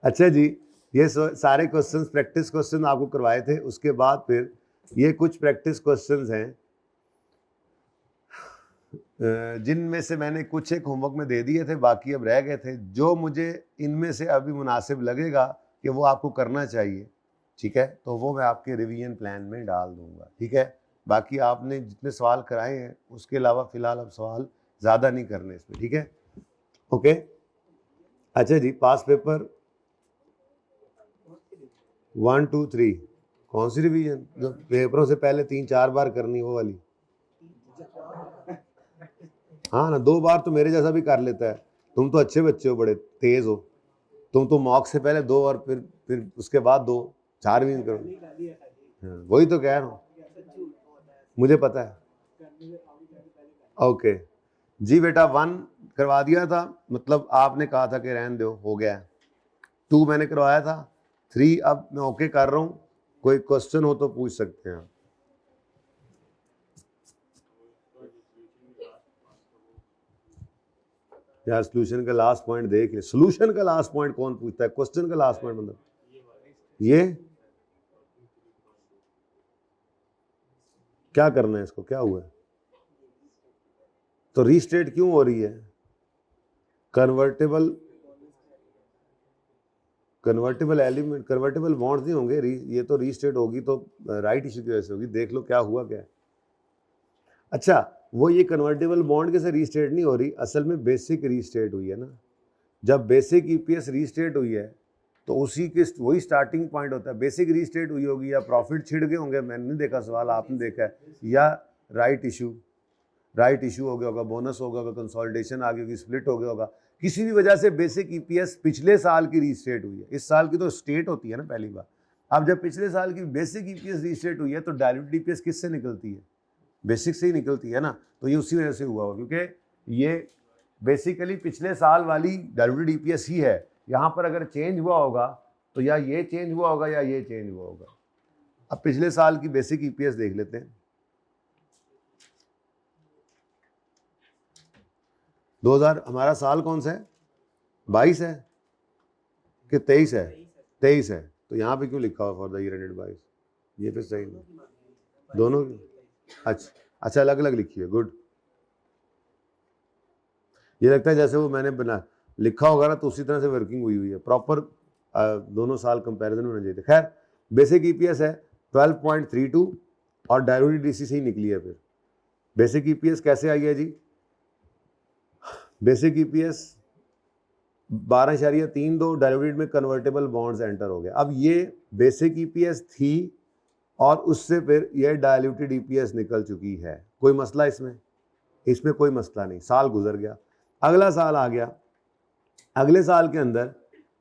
अच्छा जी, ये सारे क्वेश्चंस प्रैक्टिस क्वेश्चन आपको करवाए थे. उसके बाद फिर ये कुछ प्रैक्टिस क्वेश्चंस हैं जिनमें से मैंने कुछ एक होमवर्क में दे दिए थे, बाकी अब रह गए थे. जो मुझे इनमें से अभी मुनासिब लगेगा कि वो आपको करना चाहिए, ठीक है, तो वो मैं आपके रिवीजन प्लान में डाल दूंगा. ठीक है, बाकी आपने जितने सवाल कराए हैं उसके अलावा फ़िलहाल अब सवाल ज़्यादा नहीं करने इसमें. ठीक है, ओके. अच्छा जी, पास पेपर 1 2 3 कौन सी रिवीजन जो पेपरों से पहले 3-4 बार करनी, वो वाली? हाँ ना, 2 बार तो मेरे जैसा भी कर लेता है. तुम तो अच्छे बच्चे हो, बड़े तेज हो. तुम तो मॉक से पहले 2 और फिर उसके बाद 2-4 रिवीजन करो. हाँ, वही तो कह रहा हूँ, मुझे पता है. ओके जी बेटा, 1 करवा दिया था, मतलब आपने कहा था कि रहने दो, हो गया. 2 मैंने करवाया था. 3 अब मैं ओके कर रहा हूँ. कोई क्वेश्चन हो तो पूछ सकते हैं. यार सोल्यूशन का लास्ट पॉइंट देख ले. सोल्यूशन का लास्ट पॉइंट कौन पूछता है? क्वेश्चन का लास्ट पॉइंट मतलब ये क्या करना है इसको? क्या हुआ? तो रीस्टेट क्यों हो रही है? कन्वर्टेबल एलिमेंट, कन्वर्टेबल बॉन्ड्स नहीं होंगे. ये तो रीस्टेट होगी तो राइट इशू की वजह से होगी. देख लो क्या हुआ क्या. अच्छा, वो ये कन्वर्टेबल बॉन्ड कैसे रीस्टेट नहीं हो रही? असल में बेसिक रीस्टेट हुई है ना. जब बेसिक EPS रीस्टेट हुई है तो उसी के वही स्टार्टिंग पॉइंट होता है. बेसिक रीस्टेट हुई होगी या प्रॉफिट छिड़ गए होंगे, मैंने नहीं देखा सवाल, आपने देखा है, या राइट इशू हो गया होगा, बोनस हो गया होगा, कंसोलिडेशन आ गई होगी, स्प्लिट हो गया होगा. किसी भी वजह से बेसिक EPS पिछले साल की रीस्टेट हुई है. इस साल की तो स्टेट होती है ना पहली बार. अब जब पिछले साल की बेसिक EPS रीस्टेट हुई है तो डायल्यूटेड EPS किससे निकलती है? बेसिक से ही निकलती है ना. तो ये उसी वजह से हुआ होगा, क्योंकि ये बेसिकली पिछले साल वाली डायल्यूटेड EPS ही है. यहाँ पर अगर चेंज हुआ होगा तो या ये चेंज हुआ होगा या ये चेंज हुआ होगा. अब पिछले साल की बेसिक EPS देख लेते हैं. 2000 हमारा साल कौन सा है? 22 है कि 23 है? 23 है. तो यहाँ पे क्यों लिखा हुआ फॉर द ईयर एंडेड 22? ये फिर सही नहीं, दोनों की. अच्छा अलग अलग लिखी है. गुड. ये लगता है जैसे वो मैंने बना लिखा होगा ना तो उसी तरह से वर्किंग हुई है. प्रॉपर दोनों साल कंपैरिजन होना चाहिए. खैर बेसिक EPS है 12.32 और डायल्यूटेड DC से ही निकली है. फिर बेसिक EPS कैसे आई है जी? बेसिक EPS 12.32, डायल्यूटेड में कन्वर्टेबल बॉन्ड्स एंटर हो गया. अब ये बेसिक EPS थी और उससे फिर ये डायल्यूटेड ईपीएस निकल चुकी है। कोई मसला इसमें? इसमें कोई मसला नहीं। साल गुजर गया, अगला साल आ गया। अगले साल के अंदर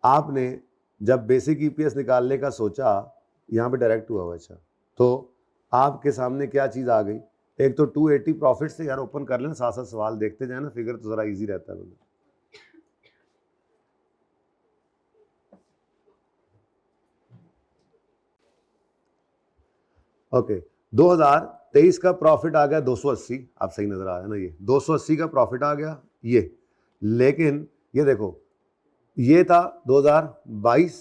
आपने जब बेसिक ईपीएस निकालने का सोचा, यहाँ पे डायरेक्ट हुआ। अच्छा, तो आपके सामने क्या चीज़ आ गई? एक तो 280 प्रॉफिट से, यार ओपन कर लेना, साथ साथ सवाल देखते जाए ना, फिगर तो ज़रा इजी रहता है। ओके, 2023 का प्रॉफिट आ गया 280। आप सही नजर आ रहा है ना, ये 280 का प्रॉफिट आ गया ये। लेकिन ये देखो, ये था 2022,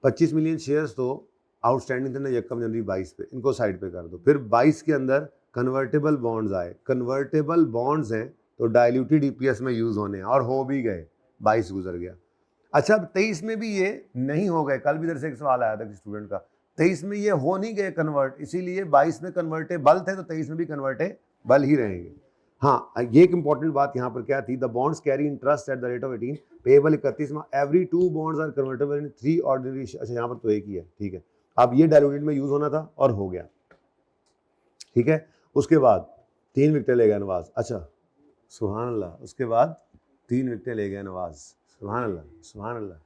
25 मिलियन शेयर्स तो आउटस्टैंडिंग थे ना यकम जनवरी 22 पे, इनको साइड पे कर दो। फिर 22 के अंदर कन्वर्टेबल बॉन्ड्स आए। कन्वर्टेबल बॉन्ड्स हैं तो डाइल्यूटेड ईपीएस में यूज होने हैं, और हो भी गए। 22 गुजर गया। अच्छा, अब 23 में भी ये नहीं हो गए। कल भी इधर से एक सवाल आया था स्टूडेंट का, 23 में ये हो नहीं गए कन्वर्ट, इसीलिए 22 में कन्वर्टेबल थे तो 23 में भी कन्वर्टेबल ही रहेंगे। हाँ, ये एक इंपॉर्टेंट बात यहाँ पर क्या थी? The bonds carry interest at the rate of 18 payable 31 में। Every 2 bonds are convertible in 3 ordinary. अच्छा, यहाँ पर तो एक ही है, ठीक है। अब ये डाइल्यूटेड में यूज होना था और हो गया, ठीक है। उसके बाद 3 विकेट ले गया नवाज। अच्छा, सुभान अल्लाह। उसके बाद 3 विकेट ले गया नवाज। सुभान अल्लाह, सुभान अल्लाह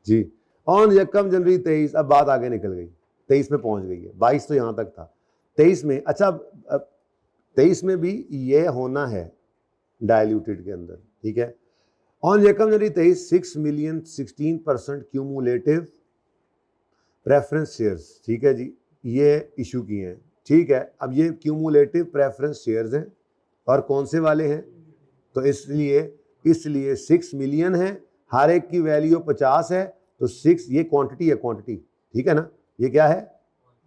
जी। ऑन यकम जनवरी 23, अब बात आगे निकल गई, 23 में पहुंच गई है। 22 तो यहाँ तक था, 23 में। अच्छा, अब 23 में भी ये होना है डाइल्यूटेड के अंदर, ठीक है। ऑन यकम जनवरी 23, 6 मिलियन 16% क्यूमुलेटिव प्रेफरेंस शेयर्स, ठीक है जी, ये इशू किए हैं, ठीक है। अब ये क्यूमुलेटिव प्रेफरेंस शेयर्स हैं, और कौन से वाले हैं? तो इसलिए 6 मिलियन है, हर एक की वैल्यू 50 है, तो 6 ये क्वांटिटी है, क्वांटिटी, ठीक है ना। ये क्या है?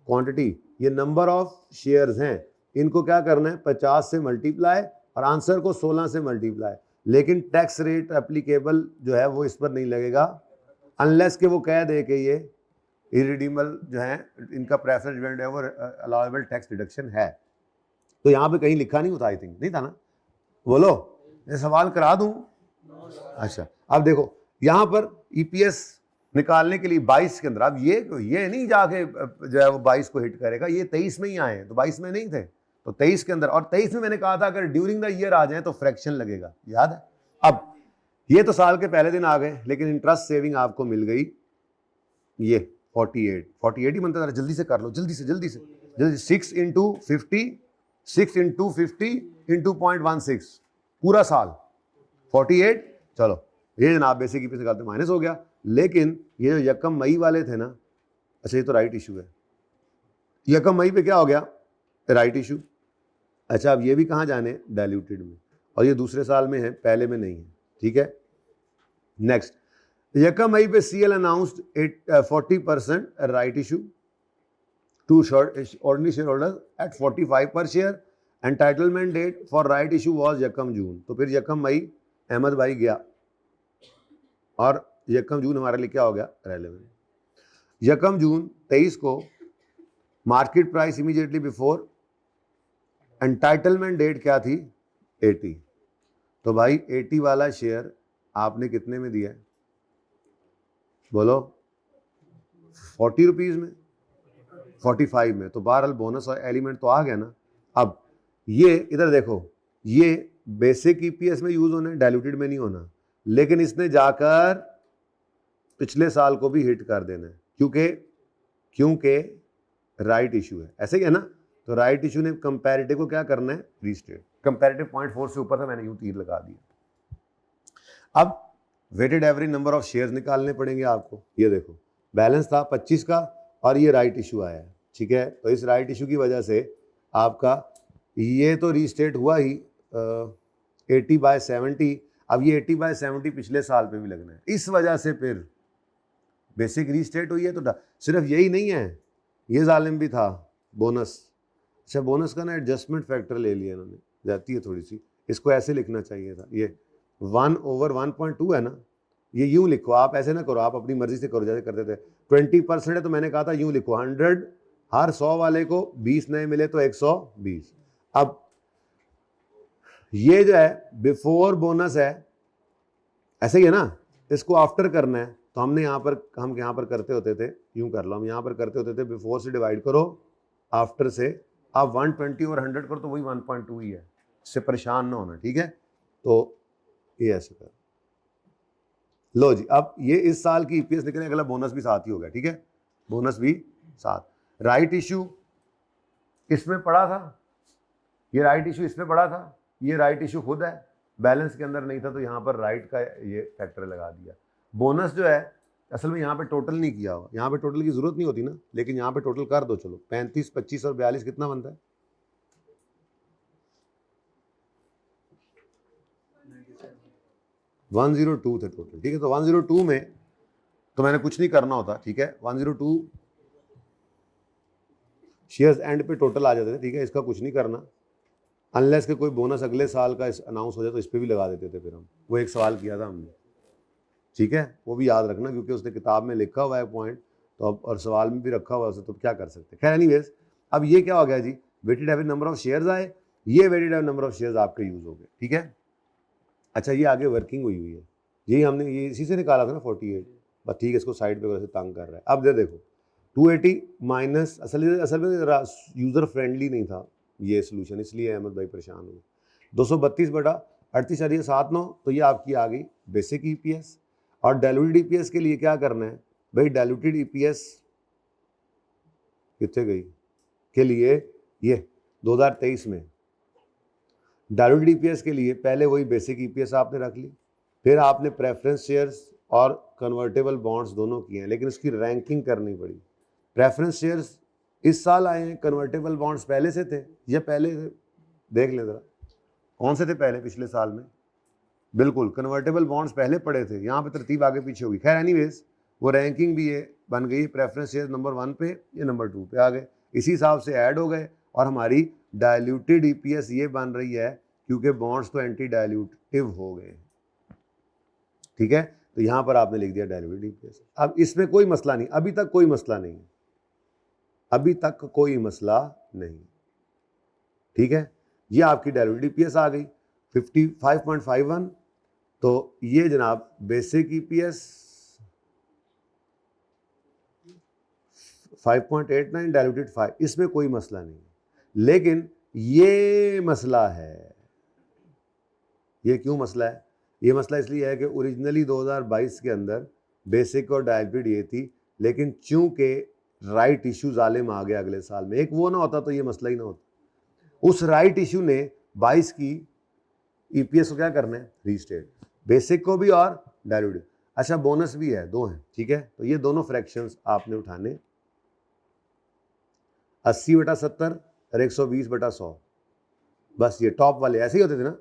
क्वांटिटी। ये नंबर ऑफ शेयर्स हैं, इनको क्या करना है? 50 से मल्टीप्लाई, और आंसर को 16 से मल्टीप्लाई। लेकिन टैक्स रेट एप्लीकेबल जो है वो इस पर नहीं लगेगा, अनलेस के वो कह दे कि ये इरिडीमेबल जो है, इनका प्रेफरेंस डिविडेंड है वो अलाउेबल टैक्स डिडक्शन है। तो यहाँ पे कहीं लिखा नहीं होता, आई थिंक नहीं था ना। बोलो, ये सवाल करा दूं? अच्छा, अब देखो यहाँ पर ईपीएस निकालने के लिए 22 के अंदर, अब ये नहीं जाके जो है वो 22 को हिट करेगा, ये 23 में ही आए हैं, तो 22 में नहीं थे, तो 23 के अंदर। और 23 में मैंने कहा था अगर ड्यूरिंग द ईयर आ जाए तो फ्रैक्शन लगेगा, याद है। अब ये तो साल के पहले दिन आ गए, लेकिन इंटरेस्ट सेविंग आपको मिल गई ये 48 ही बनता था। जल्दी से कर लो, जल्दी से 6 इंटू 50 इंटू 0.16, पूरा साल 48। चलो, ये जनाब बेसिक ईपीएस निकालते माइनस हो गया। लेकिन ये जो यकम मई वाले थे ना, अच्छा ये तो राइट इशू है, यकम मई पे क्या हो गया? Right issue. अच्छा, अब ये भी कहाँ जाने? डाइल्यूटेड में, और ये दूसरे साल में है, पहले में नहीं है, ठीक है। नेक्स्ट, यकम मई पे CL announced 40% right issue to ordinary share holder at 45 per share. Entitlement date for right issue was यकम जून। तो फिर यकम मई अहमद भाई गया, और यकम जून हमारे लिए क्या हो गया? रेलेवेंट। यकम जून 23 को market price immediately before, entitlement date क्या थी? 80। तो भाई 80 वाला शेयर आपने कितने में दिया है? बोलो, 40 रुपीज़ में, 45 में। तो बहरहाल बोनस और एलिमेंट तो आ गया ना। अब ये इधर देखो, ये बेसिक ईपीएस में यूज होना है, डाइल्यूटेड में नहीं होना। लेकिन इसने जाकर पिछले साल को भी हिट कर देना है, क्योंकि राइट इशू है, ऐसे ही है ना। तो राइट इशू ने कंपैरेटिव को क्या करना है? रीस्टेट। कंपैरेटिव 0.4 से ऊपर था, मैंने यूं तीर लगा दिया। अब weighted average number of shares निकालने पड़ेंगे आपको। ये देखो, बैलेंस था 25 का, और ये राइट इशू आया है, ठीक है। तो इस राइट इशू की वजह से आपका ये तो रीस्टेट हुआ ही 80/70। अब ये 80/70 पिछले साल पे भी लगना है, इस वजह से फिर बेसिक रीस्टेट हुई है। तो सिर्फ यही नहीं है, ये जालिम भी था बोनस। अच्छा, बोनस का ना एडजस्टमेंट फैक्टर ले लिया इन्होंने, जाती है थोड़ी सी, इसको ऐसे लिखना चाहिए था। ये 1/1.2 है ना, ये यूं लिखो, आप ऐसे ना करो, आप अपनी मर्जी से करो जैसे करते थे। 20% है तो मैंने कहा था यूं लिखो, 100, हर 100 वाले को 20 नए मिले तो 120। अब ये जो है बिफोर बोनस है, ऐसे ही है ना, इसको आफ्टर करना है। तो हम यहाँ पर करते होते थे, यूँ कर लो, हम यहाँ पर करते होते थे बिफोर से डिवाइड करो, आफ्टर से आप 120 और 100 करो तो वही 1.2 ही है, इससे परेशान ना होना, ठीक है। तो ये ऐसे कर लो जी। अब ये इस साल की ईपीएस निकले, अगला बोनस भी साथ ही हो गया, ठीक है, बोनस भी साथ। राइट इशू इसमें पड़ा था, ये राइट इशू इसमें पड़ा था, ये राइट इशू खुद है, बैलेंस के अंदर नहीं था तो यहाँ पर राइट का ये फैक्टर लगा दिया। बोनस जो है असल में यहाँ पे टोटल नहीं किया हुआ, यहाँ पे टोटल की जरूरत नहीं होती ना, लेकिन यहाँ पे टोटल कर दो। चलो 35, 25 और 42 कितना बनता है? 102 थे टोटल, ठीक है। तो 102 में तो मैंने कुछ नहीं करना होता, ठीक है। 102 शेयर्स एंड पे टोटल आ जाते थे, ठीक है, इसका कुछ नहीं करना, अनलेस के कोई बोनस अगले साल का अनाउंस हो जाए तो इस पर भी लगा देते थे फिर हम। वो एक सवाल किया था हमने, ठीक है, वो भी याद रखना क्योंकि उसने किताब में लिखा हुआ है पॉइंट, तो अब और सवाल में भी रखा हुआ है, तो क्या कर सकते हैं। खैर एनीवेज, अब ये क्या हो गया जी, weighted average number of shares आए, ये weighted average number of shares आपके यूज हो गए, ठीक है। अच्छा, ये आगे वर्किंग हुई है, यही हमने ये इसी से निकाला था ना 48, बस ठीक है, इसको साइड पे वैसे तंग कर रहा है। अब देखो 280 माइनस, असल में यूज़र फ्रेंडली नहीं था ये सोल्यूशन, इसलिए अहमद भाई परेशान हुए। 232 बटा 38.79, तो ये आपकी आ गई बेसिक ईपीएस। और डाइल्यूटेड ईपीएस के लिए क्या करना है भाई, डाइल्यूटेड ईपीएस कितने गई के लिए, ये 2023 में डाइल्यूटेड ईपीएस के लिए पहले वही बेसिक ईपीएस आपने रख ली, फिर आपने प्रेफरेंस शेयर्स और कन्वर्टेबल बॉन्ड्स दोनों किए हैं, लेकिन उसकी रैंकिंग करनी पड़ी। प्रेफरेंस शेयर्स इस साल आए हैं, कन्वर्टेबल बॉन्ड्स पहले से थे या पहले से, देख लें ज़रा कौन से थे पहले पिछले साल में। बिल्कुल कन्वर्टेबल बॉन्ड्स पहले पड़े थे, यहाँ पे तरतीब आगे पीछे होगी। खैर एनीवेज, वो रैंकिंग भी ये बन गई, प्रेफरेंस शेयर नंबर 1 पे, ये नंबर 2 पे आ गए, इसी हिसाब से ऐड हो गए। और हमारी डाइल्यूटेड ईपीएस ये बन रही है क्योंकि बॉन्ड्स तो एंटी डाइल्यूटिव हो गए, ठीक है। तो यहाँ पर आपने लिख दिया डाइल्यूटेड ईपीएस। अब इसमें कोई मसला नहीं, अभी तक कोई मसला नहीं है, अभी तक कोई मसला नहीं, ठीक है। ये आपकी डाइल्यूटेड ईपीएस आ गई 55.51, तो ये जनाब बेसिक ईपीएस 5.89, डाइल्यूटेड 5, इसमें कोई मसला नहीं है। लेकिन ये मसला है, ये क्यों मसला है? ये मसला इसलिए है कि ओरिजिनली 2022 के अंदर बेसिक और डाइल्यूटेड ये थी, लेकिन चूंकि राइट इशू जालिम आ गया अगले साल में, एक वो ना होता तो ये मसला ही ना होता। उस राइट इशू ने 22 की ईपीएस को क्या करना है, रीस्टेट, बेसिक को भी और डाइल्यूटेड। अच्छा बोनस भी है, दो हैं, ठीक है। तो ये दोनों फ्रैक्शंस आपने उठाने, 80/70 और 120/100, बस ये टॉप वाले ऐसे ही होते थे ना,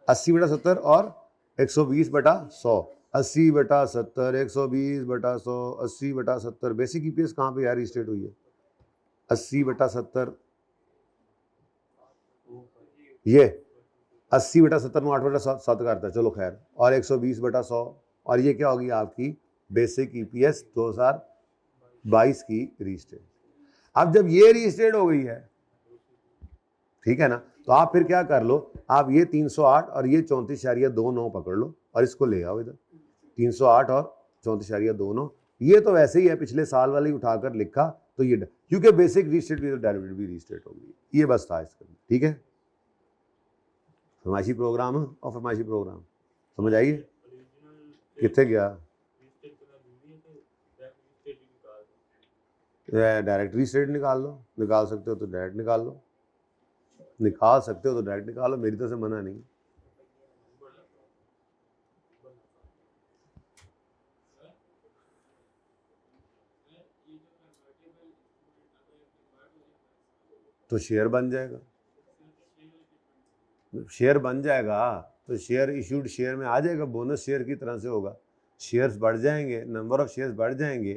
80/70 और 120/100, 80/70, 120/100, 80/70। बेसिक ईपीएस कहाँ पे यार रीस्टेट हुई है? 80/70, ये 80/70 में 8/7 करता है, चलो खैर, और 120/100, और ये क्या होगी आपकी बेसिक ईपीएस 2022 की रीस्टेट। अब जब ये रीस्टेट हो गई है, ठीक है ना, तो आप फिर क्या कर लो, आप ये 308 और ये 34.29 पकड़ लो और इसको ले आओ इधर, 308 और 34.29, ये तो वैसे ही है, पिछले साल वाले उठाकर लिखा, तो ये क्योंकि बेसिक रीस्टेट भी तो डाइल्यूटेड भी रीस्टेट हो गई, ये बस था इसका, ठीक है। फरमाइशी प्रोग्राम और फरमाइशी प्रोग्राम समझ आइए, कितने गया? डायरेक्ट रीस्टेट निकाल लो, निकाल सकते हो तो डायरेक्ट निकाल लो, निकाल सकते हो तो डायरेक्ट निकालो, मेरी तरफ से मना नहीं। तो शेयर बन जाएगा, शेयर बन जाएगा तो शेयर इशूड शेयर में आ जाएगा, बोनस शेयर की तरह से होगा, शेयर्स बढ़ जाएंगे, नंबर ऑफ शेयर्स बढ़ जाएंगे,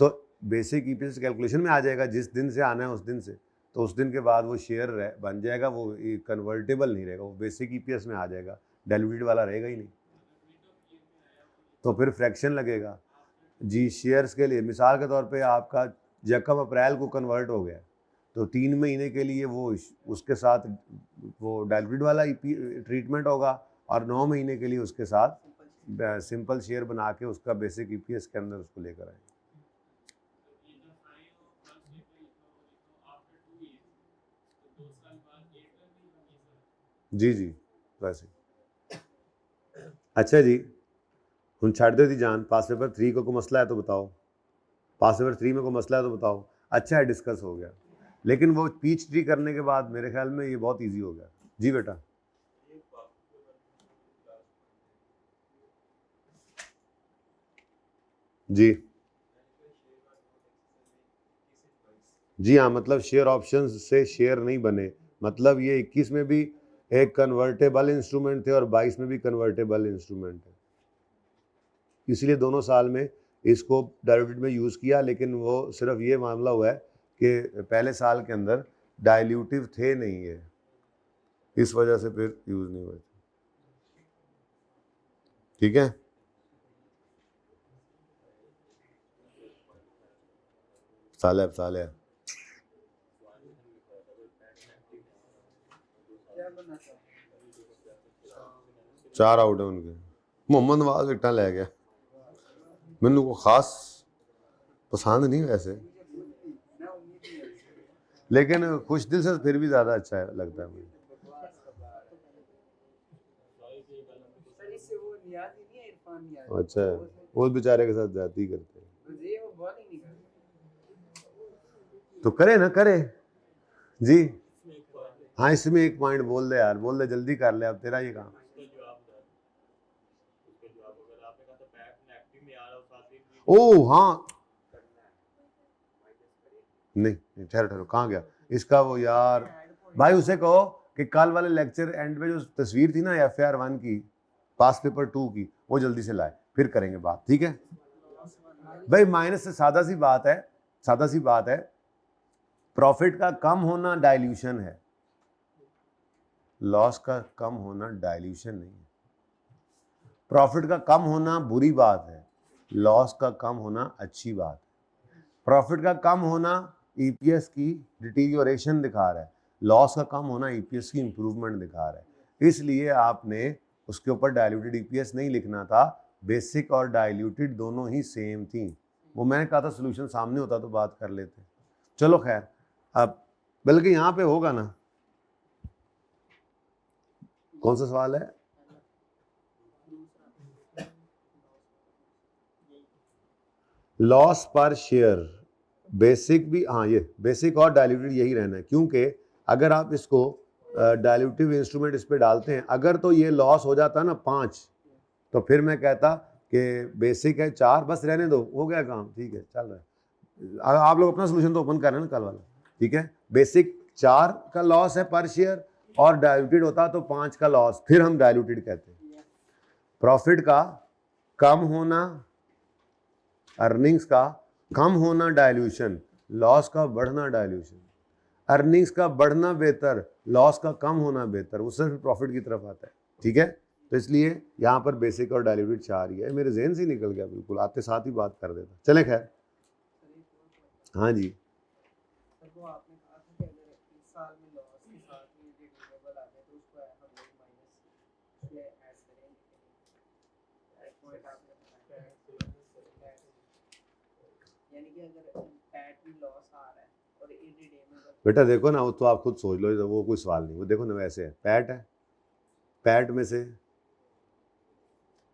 तो बेसिक ईपीएस कैलकुलेशन में आ जाएगा, जिस दिन से आना है उस दिन से, तो उस दिन के बाद वो शेयर बन जाएगा, वो कन्वर्टेबल नहीं रहेगा, वो बेसिक ईपीएस में आ जाएगा, डाइल्यूटेड वाला रहेगा ही नहीं, तो फिर फ्रैक्शन लगेगा जी। शेयर्स के लिए मिसाल के तौर पे आपका जकब अप्रैल को कन्वर्ट हो गया, तो 3 महीने के लिए वो उसके साथ वो डाइल्यूटेड वाला ट्रीटमेंट होगा, और 9 महीने के लिए उसके साथ सिंपल शेयर बना के उसका बेसिक ईपीएस के अंदर उसको लेकर आए। जी जी वैसे। अच्छा जी, हम छाड़ दे दी जान, पास पेपर 3 को मसला है तो बताओ, पास पेपर 3 में कोई मसला है तो बताओ। अच्छा है, डिस्कस हो गया, लेकिन वो पीच ट्री करने के बाद मेरे ख्याल में ये बहुत इजी हो गया। जी बेटा। जी जी हाँ, मतलब शेयर ऑप्शन से शेयर नहीं बने, मतलब ये 21 में भी एक कन्वर्टेबल इंस्ट्रूमेंट थे और 22 में भी कन्वर्टेबल इंस्ट्रूमेंट है, इसलिए दोनों साल में इसको डाइल्यूटेड में यूज़ किया। लेकिन वो सिर्फ ये मामला हुआ है कि पहले साल के अंदर डाइल्यूटिव थे नहीं है, इस वजह से फिर यूज़ नहीं हुए। ठीक है, सालेब सालेब 4 आउट है उनके। मोहम्मद नवाज विकटा लै गया, मैनू को खास पसंद नहीं वैसे, लेकिन खुश दिल से फिर भी ज़्यादा अच्छा है, लगता है मुझे। अच्छा है, वो बेचारे के साथ जाती करते हैं तो करे ना करे जी। हाँ, इसमें एक पॉइंट बोल दे यार, बोल दे, जल्दी कर ले, अब तेरा ये काम। ओ हाँ, नहीं ठहरो ठहरो, कहाँ गया इसका वो यार, भाई उसे कहो कि कल वाले लेक्चर एंड में जो तस्वीर थी ना FAR 1 की, पास पेपर 2 की, वो जल्दी से लाए, फिर करेंगे बात, ठीक है भाई। माइनस से सादा सी बात है, सादा सी बात है, प्रॉफिट का कम होना डाइल्यूशन है, लॉस का कम होना डाइल्यूशन नहीं है। प्रॉफिट का कम होना बुरी बात है, लॉस का कम होना अच्छी बात है। प्रॉफिट का कम होना ईपीएस की डिटीरियोरेशन दिखा रहा है, लॉस का कम होना ईपीएस की इंप्रूवमेंट दिखा रहा है। इसलिए आपने उसके ऊपर डाइल्यूटेड ईपीएस नहीं लिखना था, बेसिक और डाइल्यूटेड दोनों ही सेम थी। वो मैंने कहा था सोल्यूशन सामने होता तो बात कर लेते। चलो खैर, अब बल्कि यहाँ पे होगा ना, कौन सा सवाल है? लॉस पर शेयर, बेसिक भी, हाँ ये बेसिक और डाइल्यूटेड यही रहना है, क्योंकि अगर आप इसको डाइल्यूटिव इंस्ट्रूमेंट इस पे डालते हैं, अगर तो ये लॉस हो जाता ना 5, तो फिर मैं कहता कि बेसिक है 4, बस रहने दो, हो गया काम, ठीक है चल रहा है। आप लोग अपना सोल्यूशन तो ओपन कर रहे हैं ना कल वाला, ठीक है। बेसिक 4 का लॉस है पर शेयर और डाइल्यूटेड होता तो 5 का लॉस, फिर हम डाइल्यूटेड कहते हैं। प्रॉफिट का कम होना, अर्निंग्स का कम होना डाइल्यूशन, लॉस का बढ़ना डाइल्यूशन। अर्निंग्स का बढ़ना बेहतर, लॉस का कम होना बेहतर, वो सिर्फ प्रॉफिट की तरफ आता है, ठीक है। तो इसलिए यहाँ पर बेसिक और डाइल्यूटेड 4 ही है, मेरे जहन से निकल गया, बिल्कुल आते साथ ही बात कर देता। चले खैर, हाँ जी। बेटा देखो ना, वो तो आप खुद सोच लो, वो कोई सवाल नहीं, वो देखो ना वैसे है, पैट है, पैट में से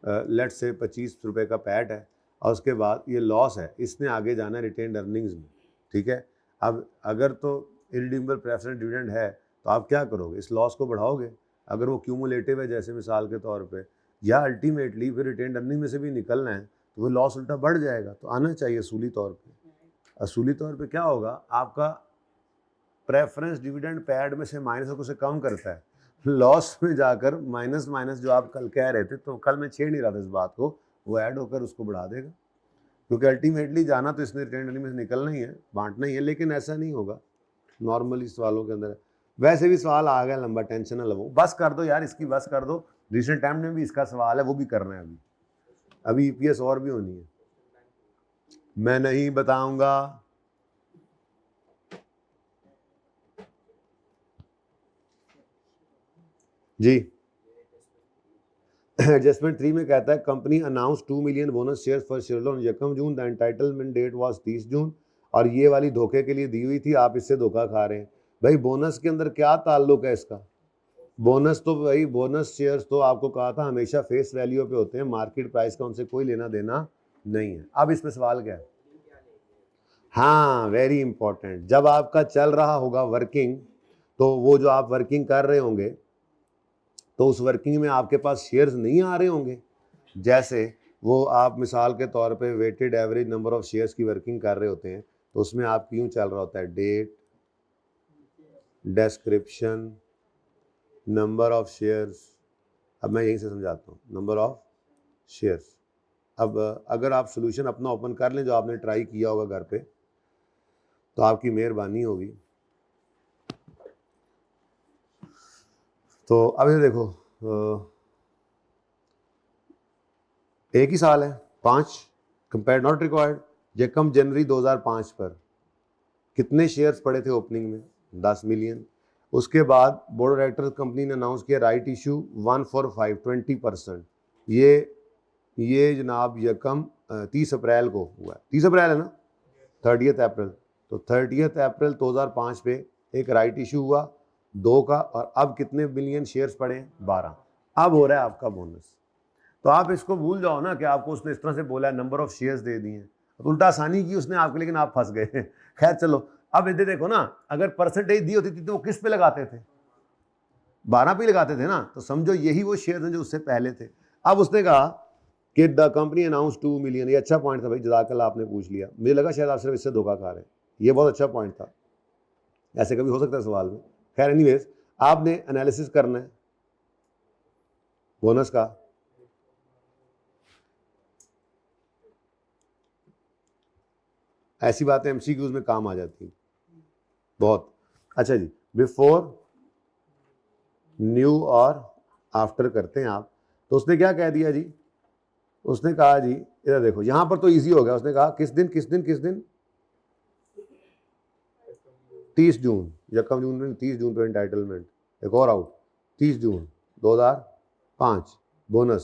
लेट से 25 रुपए का पैट है, और उसके बाद ये लॉस है, इसने आगे जाना है रिटेन्ड अर्निंग्स में, ठीक है। अब अगर तो इरिडीमेबल प्रेफरेंस डिविडेंड है तो आप क्या करोगे, इस लॉस को बढ़ाओगे, अगर वो क्यूमुलेटिव है जैसे मिसाल के तौर पे, या अल्टीमेटली फिर रिटेन्ड अर्निंग में से भी निकलना है, तो वो लॉस उल्टा बढ़ जाएगा। तो आना चाहिए असूली तौर पे। असूली तौर पे क्या होगा, आपका प्रेफरेंस डिविडेंड पैड में से माइनस को से कम करता है, लॉस में जाकर माइनस माइनस जो आप कल कह रहे थे, तो कल मैं छेड़ नहीं रहा था इस बात को, वो ऐड होकर उसको बढ़ा देगा, क्योंकि अल्टीमेटली जाना तो इसने रिटेन्ड अर्निंग में से निकलना ही है, बांटना ही है। लेकिन ऐसा नहीं होगा नॉर्मली सवालों के अंदर। वैसे भी सवाल आ गया लंबा, टेंशन ना लो, बस कर दो यार, इसकी बस कर दो। रिसेंट टाइम में भी इसका सवाल है, वो भी करना है अभी, अभी ईपीएस और भी होनी है, मैं नहीं बताऊंगा। जी एडजस्टमेंट 3 में कहता है company announce 2 million bonus share for share on 1 June, the entitlement date was 30 June. और ये वाली धोखे के लिए दी हुई थी, आप इससे धोखा खा रहे हैं। भाई बोनस के अंदर क्या ताल्लुक है इसका? बोनस तो भाई बोनस शेयर्स तो आपको कहा था हमेशा फेस वैल्यू पे होते हैं, मार्केट प्राइस का उनसे कोई लेना देना नहीं है। अब इसमें सवाल क्या है? हाँ, वेरी इंपॉर्टेंट। जब आपका चल रहा होगा वर्किंग, तो वो जो आप वर्किंग कर रहे होंगे तो उस वर्किंग में आपके पास शेयर्स नहीं आ रहे होंगे। जैसे वो आप मिसाल के तौर पे weighted average number of shares की वर्किंग कर रहे होते हैं, तो उसमें आप यूँ चल रहा होता है date, description, number of shares. अब मैं यहीं से समझाता हूँ, नंबर ऑफ शेयर्स। अब अगर आप सोल्यूशन अपना ओपन कर लें जो आपने ट्राई किया होगा घर पे, तो आपकी मेहरबानी होगी। तो अब ये देखो, एक ही साल है 5, कंपेयर नॉट रिक्वायर्ड। जेकम जनवरी 2005 पर कितने शेयर्स पड़े थे ओपनिंग में? 10 मिलियन। उसके बाद बोर्ड ऑफ डायरेक्टर्स कंपनी ने अनाउंस किया राइट इशू 145 20%। ये जनाब यकम 30 अप्रैल को हुआ है। 30 अप्रैल है ना, 30 अप्रैल। तो 30 अप्रैल 2005 पे एक राइट इशू हुआ 2 का, और अब कितने मिलियन शेयर्स पड़े हैं? 12। अब हो रहा है आपका बोनस। तो आप इसको भूल जाओ ना कि आपको उसने इस तरह से बोला है, नंबर ऑफ शेयर्स दे दिए हैं, तो उल्टा आसानी की उसने आपके, लेकिन आप फंस गए। खैर चलो, अब इधर देखो ना, अगर परसेंटेज दी होती थी तो वो किस पे लगाते थे? 12 पे लगाते थे ना। तो समझो यही वो शेयर हैं जो उससे पहले थे। अब उसने कहा कि द कंपनी अनाउंस 2 मिलियन। ये अच्छा पॉइंट था भाई, जज़ाकल्लाह, आपने पूछ लिया। मुझे लगा शायद आप सिर्फ इससे धोखा खा रहे हैं। ये बहुत अच्छा पॉइंट था, ऐसे कभी हो सकता है सवाल में। खैर एनीवेज, आपने एनालिसिस करना है बोनस का। ऐसी बातें एमसीक्यूज में काम आ जाती हैं बहुत। अच्छा जी, बिफोर, न्यू और आफ्टर करते हैं आप। तो उसने क्या कह दिया जी? उसने कहा जी, इधर देखो, यहां पर तो इजी हो गया। उसने कहा किस दिन 30 जून, यकम जून में 30 जून पे एंटाइटलमेंट। एक और आउट 30 जून 2005। बोनस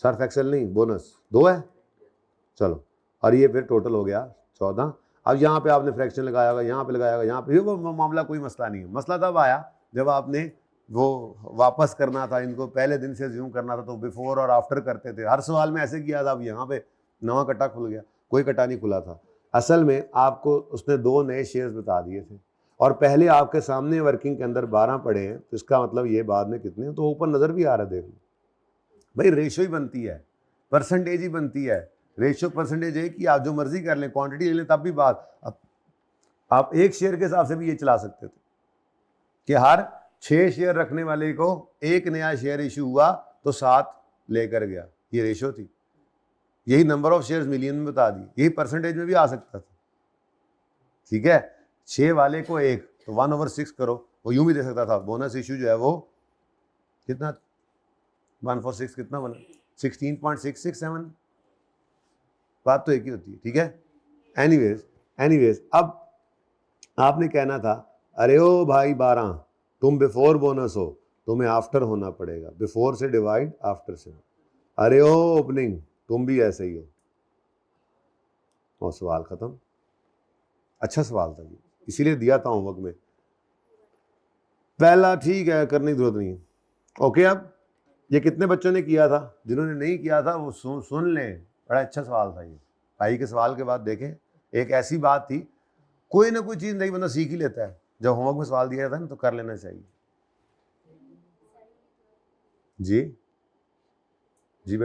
सर्फ एक्सेल नहीं, बोनस 2 है। चलो, और ये फिर टोटल हो गया 14। अब यहाँ पे आपने फ्रैक्शन लगाया होगा, यहाँ पे लगाया होगा, यहाँ पे, वो मामला कोई मसला नहीं है। मसला तब आया जब आपने वो वापस करना था, इनको पहले दिन से ज्यूम करना था, तो बिफोर और आफ्टर करते थे। हर सवाल में ऐसे किया था। अब यहाँ पे नवा कट्टा खुल गया, कोई कट्टा नहीं खुला था। असल में आपको उसने 2 नए शेयर्स बता दिए थे, और पहले आपके सामने वर्किंग के अंदर 12 पड़े हैं, तो इसका मतलब ये बाद में कितने, तो ऊपर नज़र भी आ रहा है। देख लो भाई, रेशो ही बनती है, परसेंटेज ही बनती है। रेशियो परसेंटेज है कि आप जो मर्जी कर लें, क्वांटिटी ले लें, तब भी बात। आप एक शेयर के हिसाब से भी ये चला सकते थे कि हर 6 शेयर रखने वाले को एक नया शेयर इशू हुआ तो 7 लेकर गया। ये रेशियो थी। यही नंबर ऑफ शेयर्स मिलियन में बता दी, यही परसेंटेज में भी आ सकता था। ठीक है, 6 वाले को 1, तो 1/6 करो। वो यूं भी दे सकता था। बोनस इशू जो है वो कितना, 1/6 कितना बना? 16.667। बात तो एक ही होती है। ठीक है, एनीवेज अब आपने कहना था, अरे ओ भाई 12, तुम बिफोर बोनस हो, तुम्हें आफ्टर होना पड़ेगा। बिफोर से डिवाइड आफ्टर से। अरे ओ ओपनिंग, तुम भी ऐसे ही हो। और सवाल खत्म। अच्छा सवाल था ये, इसीलिए दिया था होमवर्क में। पहला ठीक है, करने की जरूरत नहीं है। ओके, अब ये कितने बच्चों ने किया था? जिन्होंने नहीं किया था वो सुन लें, बड़ा अच्छा सवाल था ये। भाई के सवाल के बाद देखें, एक ऐसी बात थी, कोई ना कोई चीज़ नहीं बंदा सीख ही लेता है। जब होमवर्क में सवाल दिया जाता है ना, तो कर लेना चाहिए। जी जी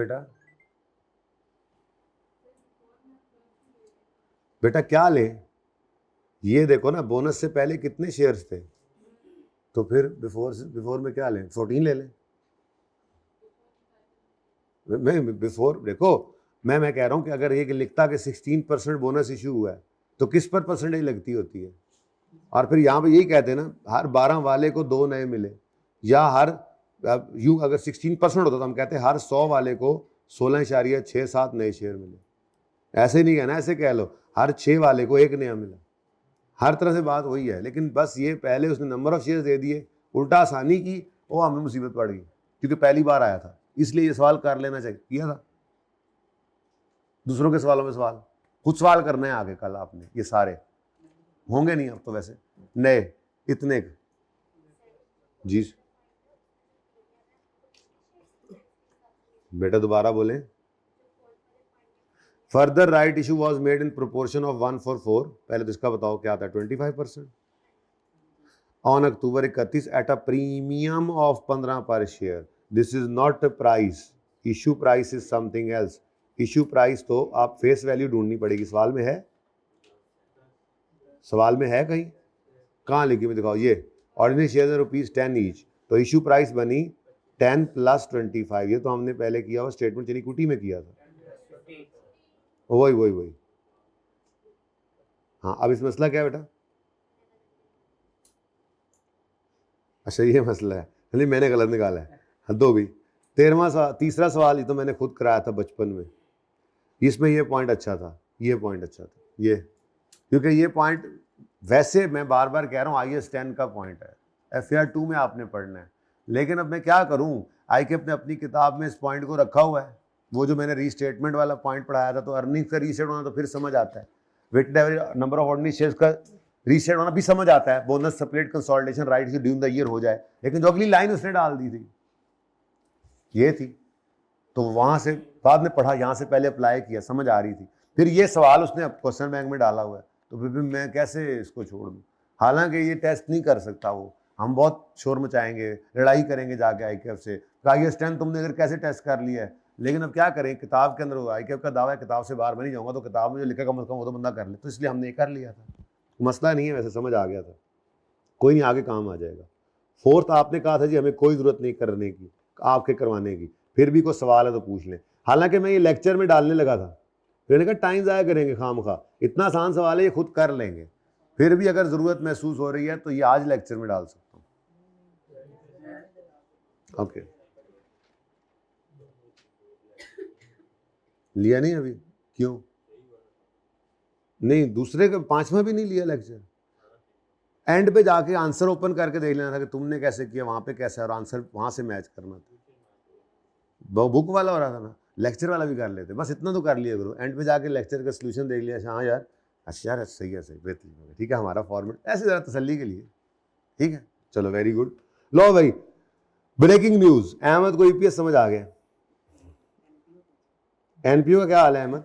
बेटा क्या ले? ये देखो ना, बोनस से पहले कितने शेयर्स थे, तो फिर बिफोर में क्या लें? 14 ले लें। मैं बिफोर देखो, मैं कह रहा हूँ कि अगर ये लिखता कि 16% बोनस इशू हुआ है, तो किस पर परसेंटेज लगती होती है? और फिर यहाँ पे यही कहते हैं ना, हर 12 वाले को 2 नए मिले, या हर यूँ अगर 16% होता तो हम कहते हैं हर 100 वाले को 16.67 नए शेयर मिले। ऐसे नहीं कहना, ऐसे कह लो हर 6 वाले को 1 नया मिला। हर तरह से बात वही है, लेकिन बस ये पहले उसने नंबर ऑफ शेयर्स दे दिए, उल्टा आसानी की, वो हमें मुसीबत पड़ गई, क्योंकि पहली बार आया था। इसलिए ये सवाल कर लेना चाहिए। किया था दूसरों के सवालों में सवाल, कुछ सवाल करना है आगे कल आपने, ये सारे होंगे नहीं अब तो वैसे नए इतने जी। बेटा दोबारा बोलें। Further right issue was made in proportion of 1/4। पहले तो इसका बताओ क्या था, 25%। On October 31 at a premium of 15 पर share. This is not price, issue price is something else. Issue price तो आप फेस वैल्यू ढूंढनी पड़ेगी। सवाल में है, सवाल में है कहीं, कहाँ लिखी में दिखाओ। ये ऑर्डिनरी शेयर ₹10 ईच, तो इशू प्राइस बनी 10 + 25। ये तो हमने पहले किया हुआ स्टेटमेंट चली कुटी में किया था। वही वही वही हाँ। अब इस मसला क्या है बेटा? अच्छा ये मसला है, नहीं मैंने गलत निकाला है, हद हो गई। 13वां सवाल, तीसरा सवाल, ये तो मैंने खुद कराया था बचपन में। इसमें ये पॉइंट अच्छा था, ये पॉइंट अच्छा था ये, क्योंकि ये पॉइंट वैसे मैं बार बार कह रहा हूँ IAS 10 का पॉइंट है, FAR 2 में आपने पढ़ना है। लेकिन अब मैं क्या करूँ, ICAP ने अपनी किताब में इस पॉइंट को रखा हुआ है। वो जो मैंने रीस्टेटमेंट वाला पॉइंट पढ़ाया था, तो अर्निंग का रीसेट होना तो फिर समझ आता है, weighted average number of ordinary shares का रीसेट होना भी समझ आता है, bonus separate consolidation right during the year हो जाए। लेकिन जो अगली लाइन उसने डाल दी थी ये थी, तो वहां से बाद में पढ़ा, यहाँ से पहले अप्लाई किया, समझ आ रही थी। फिर ये सवाल उसने क्वेश्चन बैंक में डाला हुआ है, तो फिर मैं कैसे इसको छोड़ दूँ? हालांकि ये टेस्ट नहीं कर सकता वो, हम बहुत शोर मचाएंगे, लड़ाई करेंगे जाके ICAP से, IAS 10 तुमने अगर कैसे टेस्ट कर लिया है। लेकिन अब क्या करें, किताब के अंदर ICAP का दावा है, किताब से बाहर नहीं जाऊंगा, तो किताब में जो लिखा कम से कम वो तो बंदा कर ले, तो इसलिए हमने कर लिया था। मसला नहीं है वैसे, समझ आ गया था, कोई नहीं, आगे काम आ जाएगा। 4th आपने कहा था जी हमें कोई जरूरत नहीं करने की, आपके करवाने की, फिर भी कोई सवाल है तो पूछ लें। हालांकि मैं ये लेक्चर में डालने लगा था, फिर मैंने कहा टाइम ज़ाया करेंगे खामखा, इतना आसान सवाल है ये खुद कर लेंगे। फिर भी अगर ज़रूरत महसूस हो रही है तो ये आज लेक्चर में डाल सकता हूँ। ओके, लिया नहीं अभी? क्यों नहीं? दूसरे का 5वां भी नहीं लिया लेक्चर? एंड पे जाके आंसर ओपन करके देख लेना था कि तुमने कैसे किया, वहां पे कैसे, और आंसर वहां से मैच करना था। बुक वाला हो रहा था ना, लेक्चर वाला भी कर लेते, बस इतना तो कर लिया करो। एंड पे जाके लेक्चर का सोल्यूशन देख लिया, हाँ यार अच्छा यार सही है, सही बेहतरीन, ठीक है हमारा फॉर्मेट, ऐसे ज़रा तसल्ली के लिए, ठीक है चलो वेरी गुड। लो भाई, ब्रेकिंग न्यूज़, अहमद को EPS समझ आ गया, NPO का क्या हाल है अहमद?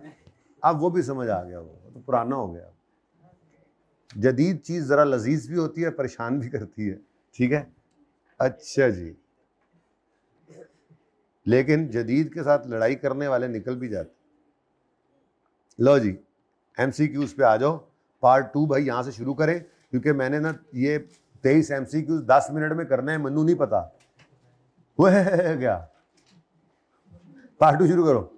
अब वो भी समझ आ गया, वो तो पुराना हो गया। जदीद चीज़ ज़रा लजीज भी होती है, परेशान भी करती है, ठीक है। अच्छा जी, लेकिन जदीद के साथ लड़ाई करने वाले निकल भी जाते। लो जी, MCQs पे आ जाओ, पार्ट 2 भाई यहाँ से शुरू करें, क्योंकि मैंने ना ये 23 MCQs 10 मिनट में करना है, मन्नू नहीं पता वो है क्या। पार्ट 2 शुरू करो।